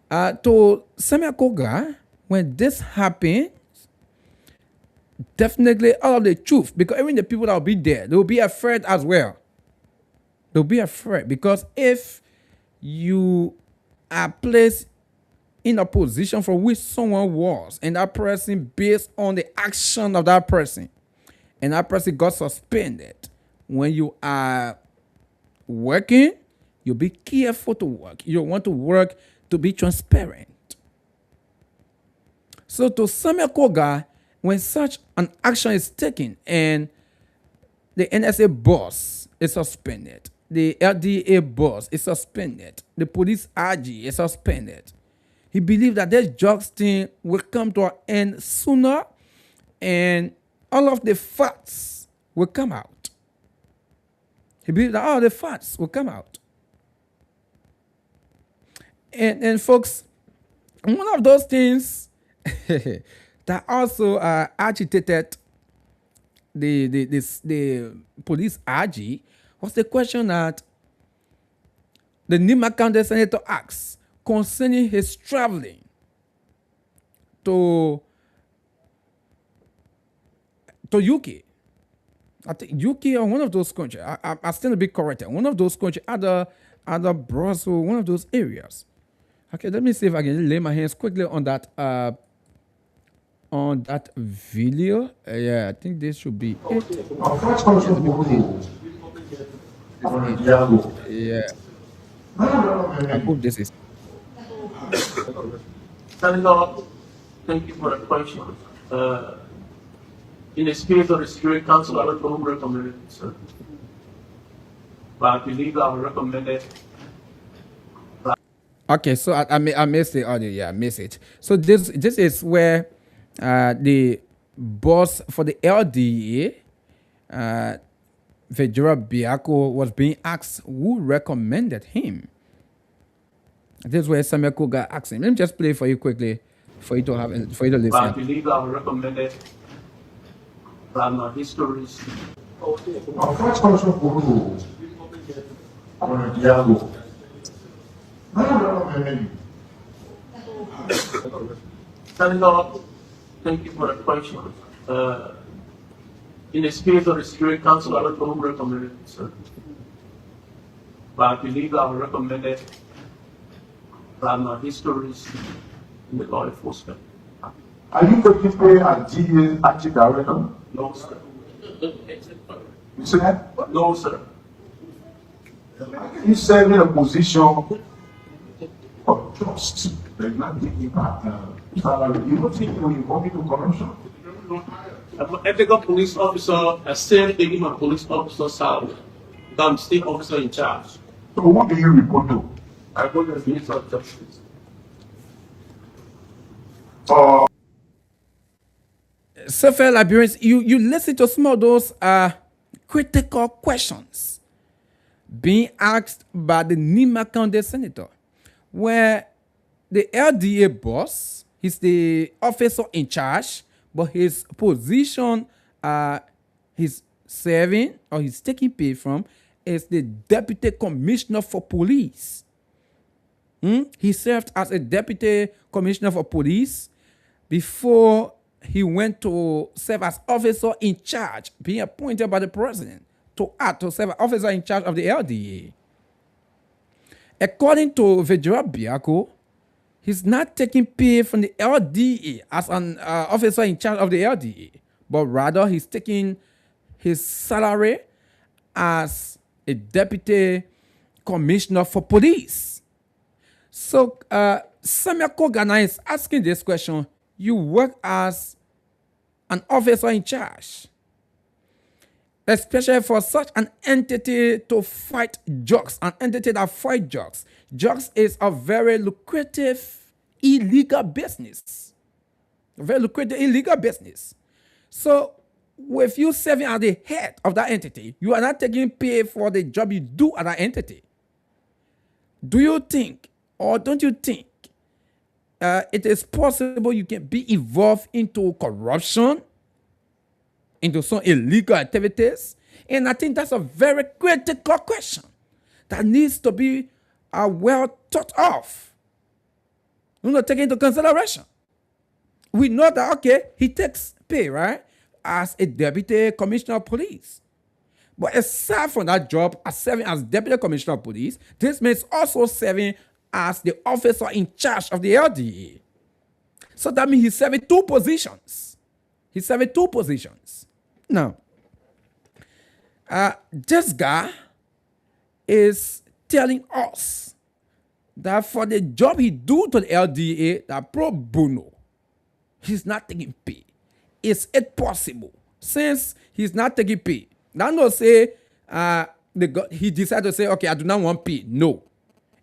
To Samuel Koga, when this happened, definitely all of the truth, because even the people that will be there, they will be afraid as well. They'll be afraid because if you are placed in a position for which someone was, and that person based on the action of that person, and that person got suspended, when you are working, you'll be careful to work. You want to work to be transparent. So to Samuel Koga, when such an action is taken and the NSA boss is suspended, the LDA boss is suspended, the police RG is suspended, he believed that this drugs thing will come to an end sooner and all of the facts will come out. He believed that all the facts will come out. And folks, one of those things that also agitated the police RG was the question that the Nima County Senator asks concerning his traveling to UK. I think UK or one of those countries. I stand to be corrected. One of those countries, either Brussels, one of those areas. Okay, let me see if I can lay my hands quickly on that video. Yeah, I think this should be it. Yeah. I hope this is. Senator, thank you for the question. In the spirit of the Security Council, I don't recommend it, sir. But I believe I would recommend it. Okay, so I missed the audio. Yeah, I missed it. So this is where the boss for the LDA, Vejura Biako, was being asked who recommended him. This is where Samuel Koga asked him. Let me just play for you quickly, for you to listen. But I believe I would recommend it. But my histories. Senator, thank you for the question. In the spirit of the Security Council, I don't recommend it, sir. But I believe I would recommend it. But my histories in the law enforcement. Are you taking pay as GA active director? No, sir. You say that? No, sir. You serve in a position of trust. They're not taking back salary. You don't think you're involved into corruption? I'm an ethical police officer. I still taking my police officer salary. I'm state officer in charge. So what do you report to? I go to the Minister of Justice. So, fellow Liberians, you listen to some of those critical questions being asked by the Nima County Senator, where the LDA boss, he's the officer in charge, but his position he's serving or he's taking pay from is the Deputy Commissioner for Police. He served as a Deputy Commissioner for Police before he went to serve as officer in charge, being appointed by the president to serve as officer in charge of the LDA. According to Vejura Biako, he's not taking pay from the LDA as an officer in charge of the LDA, but rather he's taking his salary as a Deputy Commissioner for Police. So Samuel Kogana is asking this question. You work as an officer in charge, especially for such an entity to fight drugs, an entity that fights drugs. Drugs is a very lucrative illegal business. A very lucrative illegal business. So with you serving as the head of that entity, you are not taking pay for the job you do at that entity. Do you think, or don't you think, it is possible you can be involved into corruption, into some illegal activities? And I think that's a very critical question that needs to be well thought of. We not take into consideration. We know that, okay, he takes pay, right, as a Deputy Commissioner of Police. But aside from that job, as serving as Deputy Commissioner of Police, this means also serving as the officer in charge of the LDA. So that means he's serving two positions. He's serving two positions. Now, this guy is telling us that for the job he do to the LDA, that pro bono, he's not taking pay. Is it possible? Since he's not taking pay, now not say he decided to say, okay, I do not want pay. No.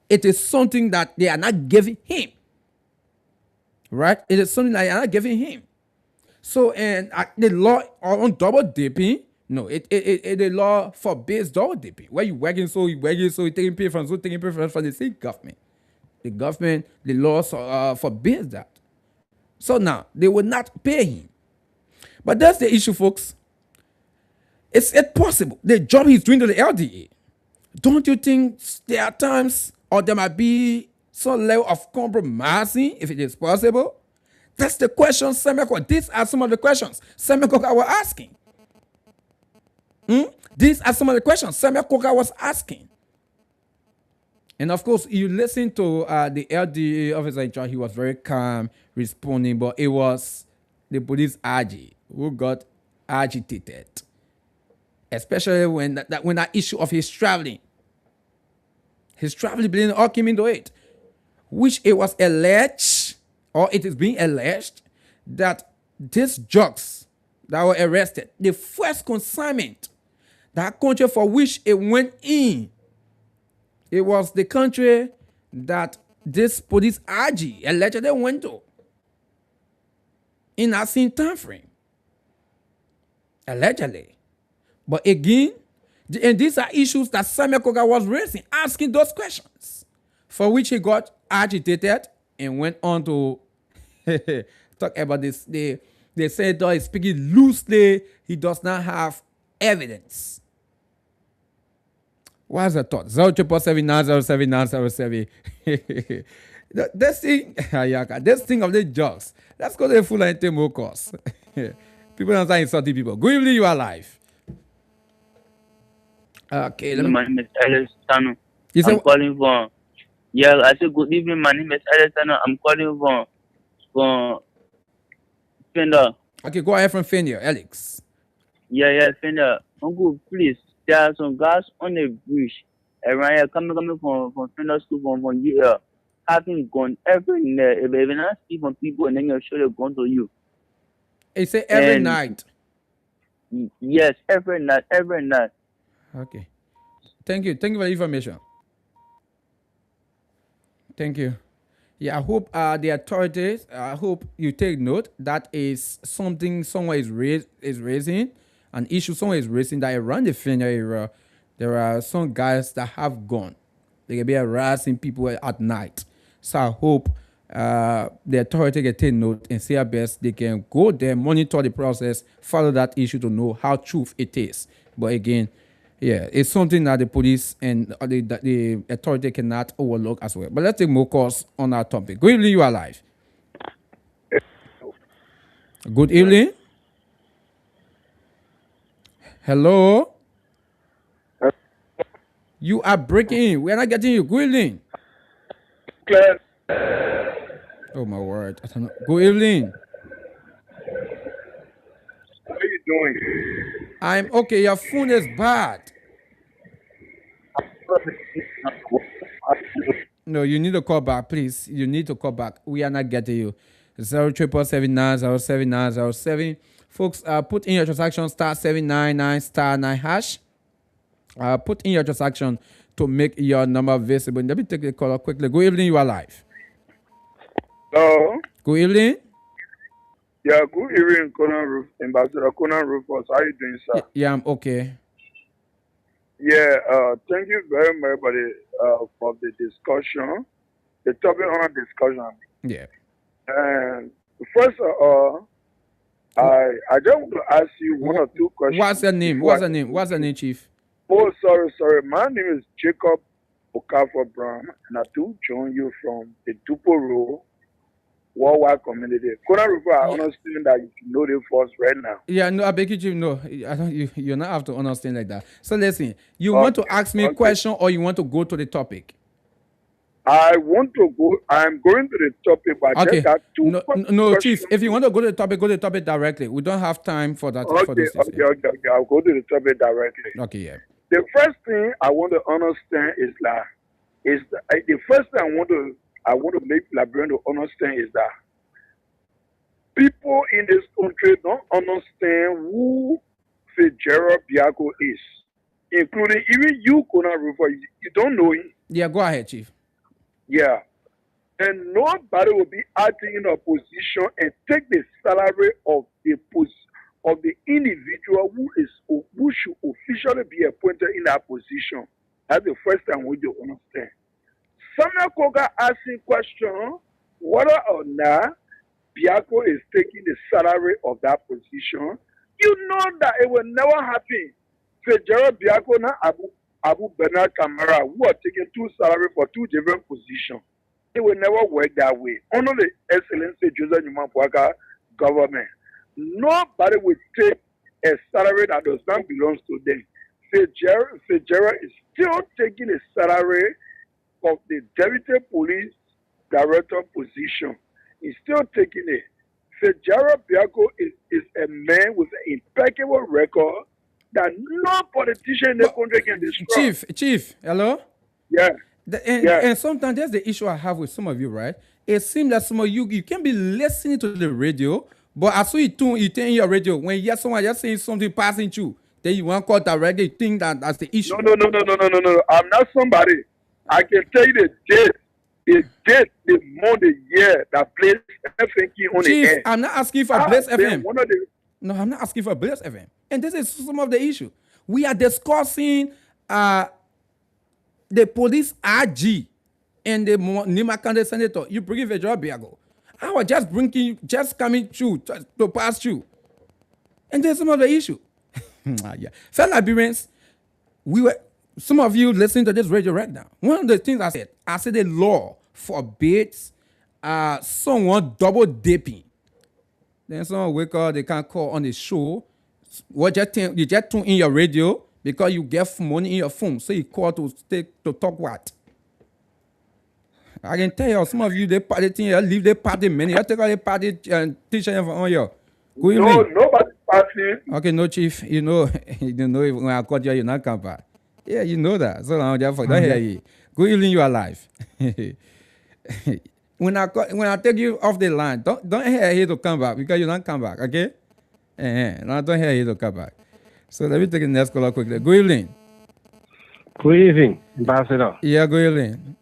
It is something that they are not giving him. Right? It is something that they are not giving him. So, and the law on double dipping, no, the law forbids double dipping. Where you working, so you taking pay from the same government. The government, the law forbids that. So now, they will not pay him. But that's the issue, folks. Is it possible? The job he's doing to the LDA, don't you think there are times or there might be some level of compromising if it is possible. That's the question Semeko. These are some of the questions Semeko was asking. These are some of the questions Semeko was asking. And of course, you listen to the LDA officer in charge, he was very calm responding, but it was the police RG who got agitated. Especially when that issue of his traveling blame all came into it, which it was alleged, or it is being alleged, that these drugs that were arrested, the first consignment, that country for which it went in, it was the country that this police RG allegedly went to in that same time frame. Allegedly. But again, and these are issues that Samuel Koga was raising, asking those questions, for which he got agitated and went on to talk about this. The senator is speaking loosely. He does not have evidence. What's the thought? 0777907. This thing of the drugs. Let's go to the full and more course. People don't start insulting people. Good evening, you are live. Okay, My name is Alex Tano. I'm calling from. Yeah, I said good evening. My name is Alex Tano. I'm calling from Fender. Okay, go ahead from Fender, Alex. Yeah, Fender. Uncle, please. There are some guys on the bridge around here coming from Fender School from UL, having gone every night. If you not see from people and then you're sure they're going to you. It's every night. Yes, every night. Okay. Thank you for the information. Thank you. Yeah, I hope the authorities, I hope you take note. That is something someone is raising, an issue someone is raising, that around the Fender area, there are some guys that have gone. They can be harassing people at night. So I hope the authority can take note and see how best they can go there, monitor the process, follow that issue to know how truth it is. But again, yeah, it's something that the police and the authority cannot overlook as well. But let's take more calls on our topic. Good evening, you are live. Good evening. Hello. You are breaking in. We are not getting you. Good evening. Oh my word. I don't know. Good evening. How are you doing? I'm okay. Your phone is bad. No, you need to call back, please. You need to call back. We are not getting you. 0777907. Folks, put in your transaction *799*9#. Put in your transaction to make your number visible. Let me take the call quickly. Good evening, you are live. Hello. Good evening. Yeah, good evening, Ambassador KONAH RUFUS. How are you doing, sir? Yeah, I'm okay. Yeah, thank you very much for the discussion, the topic on the discussion. Yeah. And first of all, I just want to ask you one or two questions. What's your name? What's your name, Chief? Oh, sorry. My name is Jacob Okafor Brown, and I do join you from the Dupo Road worldwide community. KONAH RUFUS, I understand that you know the force right now. Yeah, no, I beg you, Chief. No, you're not have to understand like that. So listen, you want to ask me a question or you want to go to the topic? I want to go. I'm going to the topic, but okay. just got two no, Chief. If you want to go to the topic directly. We don't have time for that. Okay. I'll go to the topic directly. Okay, yeah. The first thing I want to understand is the first thing I want to make Liberian to understand is that people in this country don't understand who Fitzgerald Biako is, including even you, KONAH RUFUS. You don't know him. Yeah, go ahead, Chief. Yeah. And nobody will be acting in a position and take the salary of the individual who should officially be appointed in that position. That's the first thing we do understand. Samuel Koga asking question whether or not Biako is taking the salary of that position. You know that it will never happen. Fitzgerald Biako na Abu Bernard Camara, who are taking two salaries for two different positions. It will never work that way. Under the Excellency Joseph Nyumapuaka government, nobody will take a salary that does not belong to them. Fitzgerald is still taking a salary of the Deputy Police Director position. He's still taking it. Fitzgerald Biako is a man with an impeccable record that no politician in the country can destroy. Chief, hello? Yeah. And sometimes there's the issue I have with some of you, right? It seems that some of you can be listening to the radio, but as soon you turn your radio, when you hear someone just saying something passing through, then you want to call directly, you think that's the issue. No. I'm not somebody. I can tell you the date, the month, the year that Blaze FM on Chief, the air. I'm not asking for Blaze FM. No, I'm not asking for Blaze FM. And this is some of the issue. We are discussing the police RG and the Nima County Senator. You bring it a job, Biago. I was just coming through to pass through. And there's some of the issue. Yeah. Fellow Liberians, some of you listening to this radio right now. One of the things I said the law forbids someone double dipping. Then someone wake up, they can't call on the show. You just tune in your radio because you get money in your phone. So you call to talk what? I can tell you, some of you, they party thing, you leave the party many. You take all the party teacher on you. No, nobody party. Okay, no, Chief. You know when I call you not come back. Yeah, you know that. So I'm just don't hear you. Good evening, you are alive. When I take you off the line, don't hear you to come back because you don't come back, okay? No, don't hear you to come back. So let me take the next caller quickly. Good evening. Good evening, Ambassador. Yeah, good evening.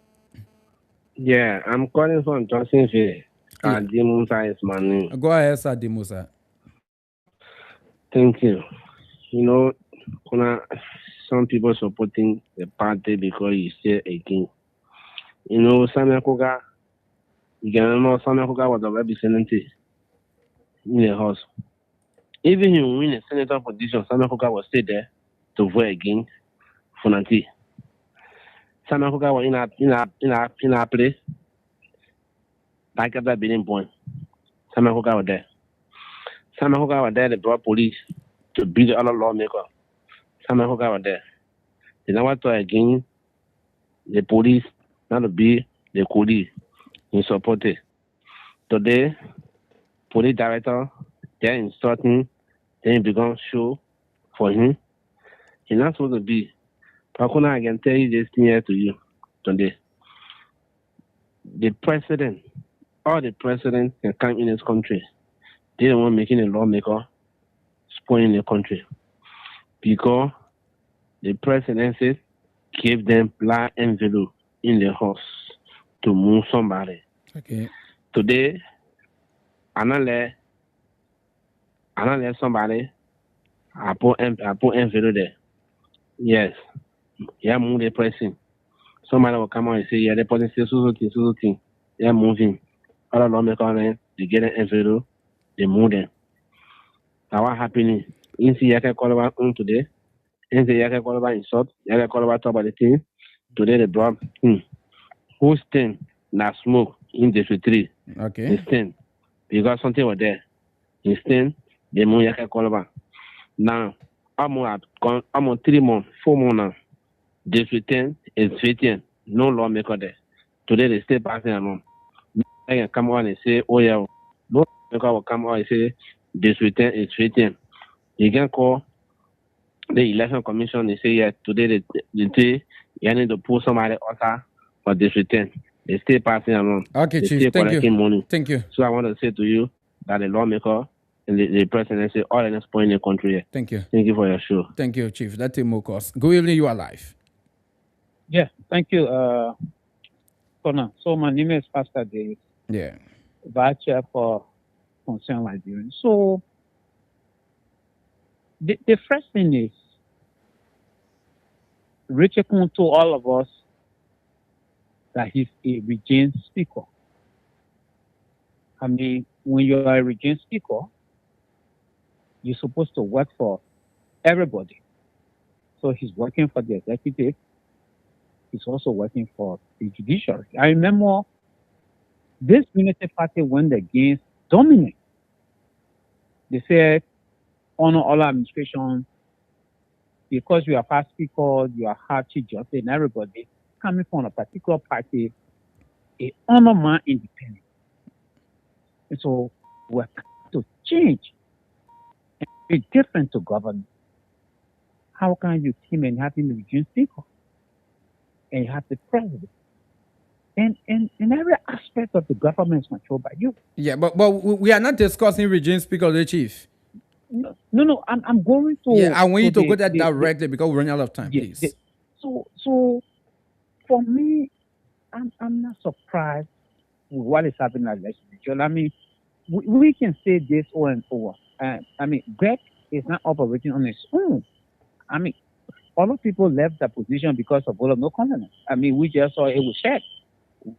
Yeah, I'm calling from Johnsonville. Dimusa is my name. Go ahead, sir, Dimusa. Thank you. You know, some people supporting the party because you say again. You know, Samuel Koga, you can know Samuel Koga was a representative in the house. Even if you win a senator position, Samuel Koga was still there to vote against Funanti. Samuel Koga was in our place. Back at that building point. Samuel Koga was there. Samuel Koga was there, they brought police to beat the other lawmaker. Samuel Koga was there. They never talk against the police, not to be the police in support it. Today, police director, they're insulting, then become show for him. He's not supposed to be. But I can tell you this thing here to you today. The president, all the presidents can come in this country. They don't want making a lawmaker spoiling the country. Because the presidency gave them black envelope in the house to move somebody. Okay. Today, I don't let somebody, I put envelope there. Yes. Yeah, move the president. Somebody will come out and say, yeah, the president says so thing. They're moving. Other lawmakers, they get an envelope, they move them. Now what happening? In see, I can call about today. In see, I can call about insult. I can call about talk about the thing. Today, they brought who stand that smoke in the tree. Okay. He stand because something was there. He stand, they move, I can call about. Now, I'm on 3 months, 4 months now. This return is fitting. No lawmaker there. Today, they stay passing along. They can come on and say, oh yeah, no lawmaker will come on and say, this return is fitting. You can call the election commission and say, yeah, today you need to pull somebody out for this return. They stay passing along. Okay, they Chief, thank you. Money. Thank you. So I want to say to you that the lawmaker and the president say all in this point in the country here. Thank you. Thank you for your show. Thank you, Chief. That's more cost. Good evening, you are live. Yeah, thank you, KONAH. So my name is Pastor Dave. Yeah. Vice Chair for Concern Liberian. So the first thing is, Richard Kun told all of us that he's a region speaker. I mean, when you are a region speaker, you're supposed to work for everybody. So he's working for the executive. He's also working for the judiciary. I remember this Unity Party went against Dominic. They said, honor all administration, because you are past speaker, you are hard chief justice, and everybody coming from a particular party, a honor man independent. And so we're to change and be different to government. How can you team and having the regime speaker? And you have the president. And every aspect of the government is controlled by you. Yeah, but we are not discussing regime speaker, the chief. No, I'm going to. Yeah, I want you to go that directly because we're running out of time, please. So for me, I'm not surprised with what is happening at legislature. I mean, we can say this over and over. I mean, Greg is not operating on his own. I mean, a lot of people left that position because of vote of no confidence. I mean, we just saw it with Shed.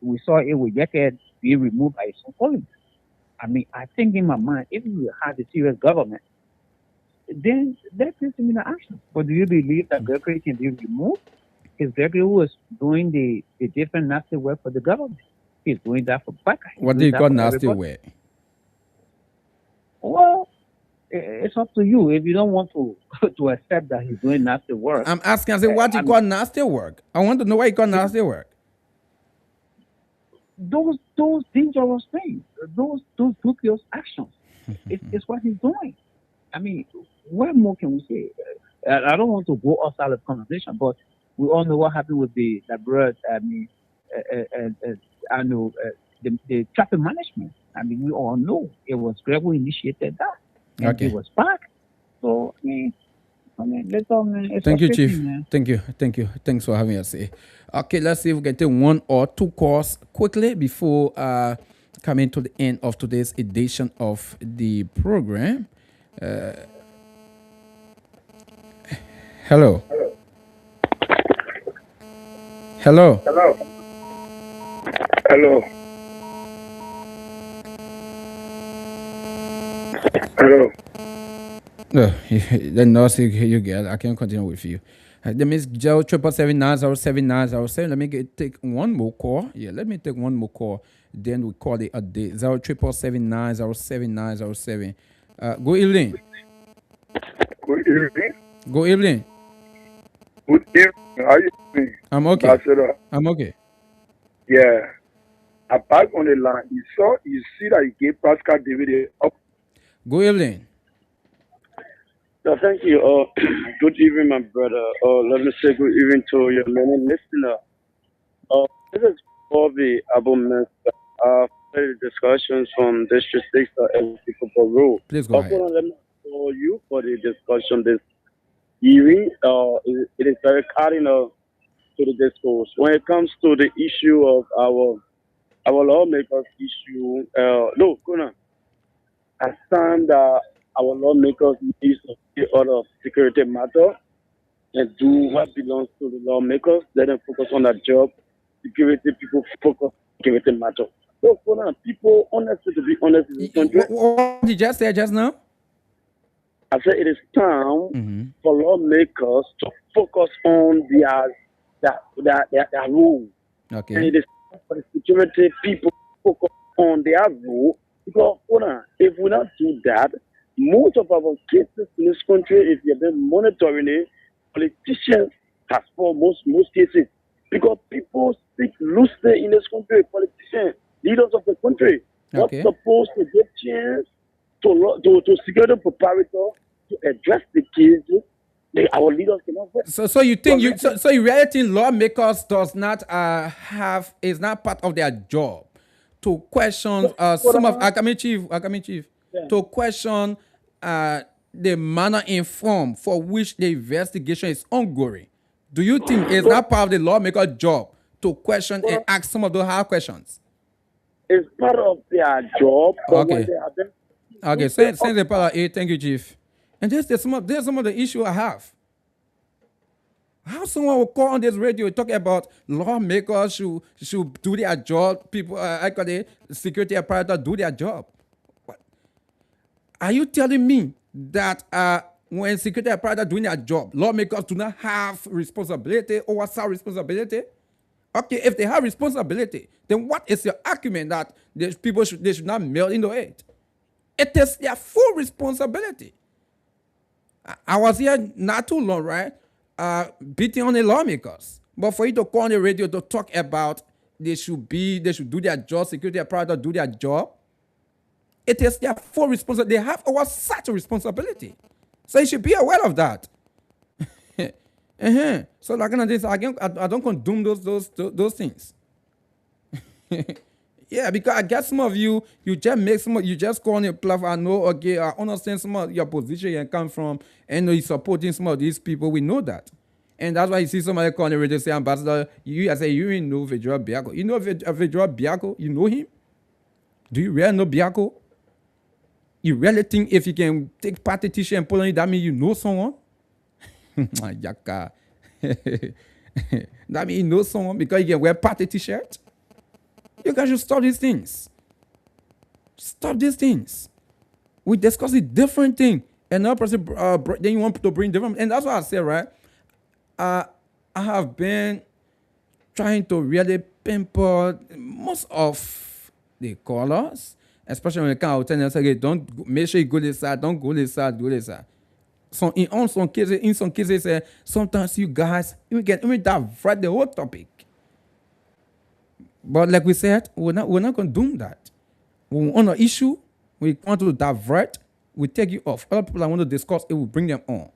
We saw it with Yeked being removed by his own colleagues. I mean, I think in my mind, if we had a serious government, then that is similar action. But do you believe that Gregory can be removed? Because Gregory was doing the different nasty work for the government. He's doing that for Baka. What do you call nasty work? Well, it's up to you. If you don't want to to accept that he's doing nasty work. I'm asking, I say, what do you call nasty work? I want to know what you call nasty work. Those dangerous things, those dubious actions, it's what he's doing. I mean, what more can we say? I don't want to go outside of conversation, but we all know what happened with the bird. I mean, I know the traffic management. I mean, we all know it was Greg who initiated that, and he was back. So I mean, let's all. Thank you, Chief. Man. Thank you. Thanks for having us here. Okay, let's see if we can take one or two calls quickly before coming to the end of today's edition of the program. Hello. Hello. No, then no, you get. I can't continue with you. That means 0777907. Let me take one more call. Yeah, let me take one more call. Then we call it a day. 0777907. Good evening. Good evening. Good evening. Good evening. How are you doing? I'm okay. Ambassador? I'm okay. Yeah. I'm back on the line. You see that you gave Pascal David up. Good evening. No, thank you. Good evening, my brother. Let me say good evening to your many listeners. This is for the Abu discussions from District 6 and Football Road. Please go ahead. Let me call you for the discussion this evening. It is very cardinal to the discourse. When it comes to the issue of our lawmakers issue, no, KONAH, as time that our lawmakers need to take out of security matter and do what belongs to the lawmakers. Let them focus on that job. Security people focus on security matter. So, KONAH, people, honestly, to be honest in this country. What did you just say just now? I said it is time for lawmakers to focus on their role. Okay. And it is time for the security people to focus on their role. Because, KONAH, if we not do that, most of our cases in this country, if you've been monitoring it, politicians have for most cases. Because people speak loosely in this country, politicians, leaders of the country, not supposed to give chance to security proprietor to address the cases. Our leaders cannot. So you think so you really think lawmakers does not is not part of their job to question some of Akami Chief to question the manner in form for which the investigation is ongoing. Do you think it's not part of the lawmaker's job to question and ask some of those hard questions? It's part of their job. Okay. Send the part of it. Thank you, Chief. And there's some of the issue I have. How someone will call on this radio and talk about lawmakers should do their job, people actually security apparatus do their job. What? Are you telling me that when security apparatus doing their job, lawmakers do not have responsibility, oversight responsibility. Okay, if they have responsibility, then what is your argument that they should not melt into it? It is their full responsibility. I was here not too long, right? Beating on the lawmakers. But for you to call on the radio to talk about they should do their job, security apparatus do their job, it is their full responsibility. They have oversight responsibility. So you should be aware of that. So like I don't condone those things. Yeah, because I guess some of you just call on your platform. I know, okay, I understand some of your position you come from, and you're supporting some of these people. We know that. And that's why you see somebody call on the radio say, Ambassador, I say, you didn't know Vedra Biako. You know Vedra Biako? You know him? Do you really know Biako? You really think if you can take party t-shirt and put on it, that means you know someone? Yaka. That means you know someone because you can wear party t-shirt? You guys should stop these things. Stop these things. We discuss a different thing. Another person, then you want to bring different. And that's what I said, right? I have been trying to really pinpoint most of the callers, especially when it comes to say, don't make sure you go this side, don't go this side, go this side. So in some cases, sometimes you guys you divert the whole topic. But like we said, we're not going to do that. When we're on an issue, we want to divert, we take you off. Other people I want to discuss, it will bring them on.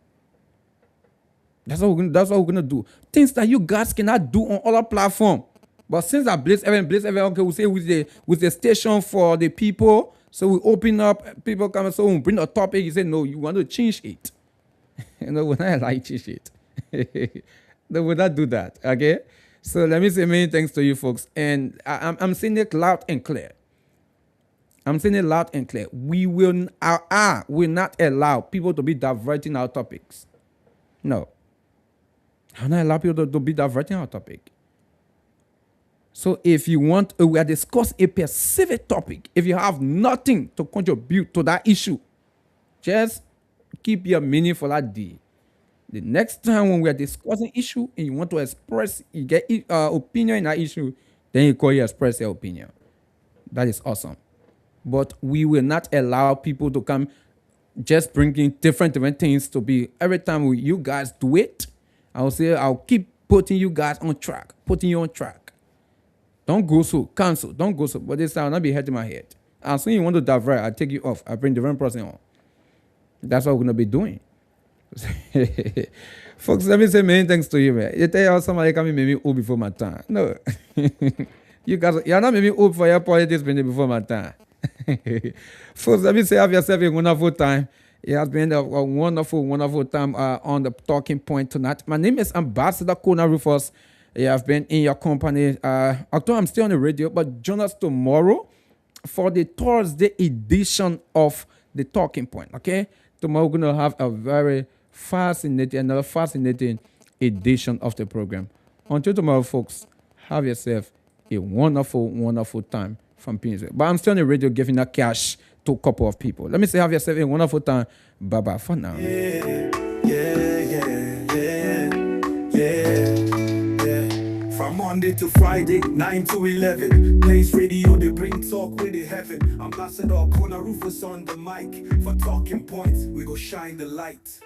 That's what we're going to do. Things that you guys cannot do on other platforms. But since I Blaze FM, okay, we say with the station for the people, so we open up, people come, so we bring a topic, you say, no, you want to change it. No, we're not like change it. No, we'll not do that, okay? So let me say many thanks to you folks. And I'm saying it loud and clear. We will not allow people to be diverting our topics. No. I will not allow people to be diverting our topic. So if you want, we are discussing a specific topic. If you have nothing to contribute to that issue, just keep your meaning for that day. The next time when we are discussing issue and you want to express, you get opinion in that issue, then you call you express your opinion. That is awesome. But we will not allow people to come just bringing different things to be. Every time you guys do it, I'll keep putting you guys on track, putting you on track. Don't go so, cancel, don't go so. But this time I'll not be hitting my head. As soon as you want to divert, I'll take you off. I'll bring different person on. That's what we're going to be doing. Folks, let me say many thanks to you, man. You tell you somebody can make me old before my time. No. You guys, you're not making me old for your politics before my time. Folks, let me say have yourself a wonderful time. It has been a wonderful time on the talking point tonight. My name is Ambassador KONAH RUFUS. I have been in your company. Although I'm still on the radio, but join us tomorrow for the Thursday edition of the talking point. Okay? Tomorrow we're going to have a very fascinating edition of the program. Until tomorrow, folks, have yourself a wonderful time from PNZ. But I'm still on the radio giving that cash to a couple of people. Let me say have yourself a wonderful time. Bye-bye for now. From Monday to Friday, 9 to 11. Blaze Radio, they bring talk with the heaven. Ambassador KONAH RUFUS on the mic. For talking points, we go shine the light.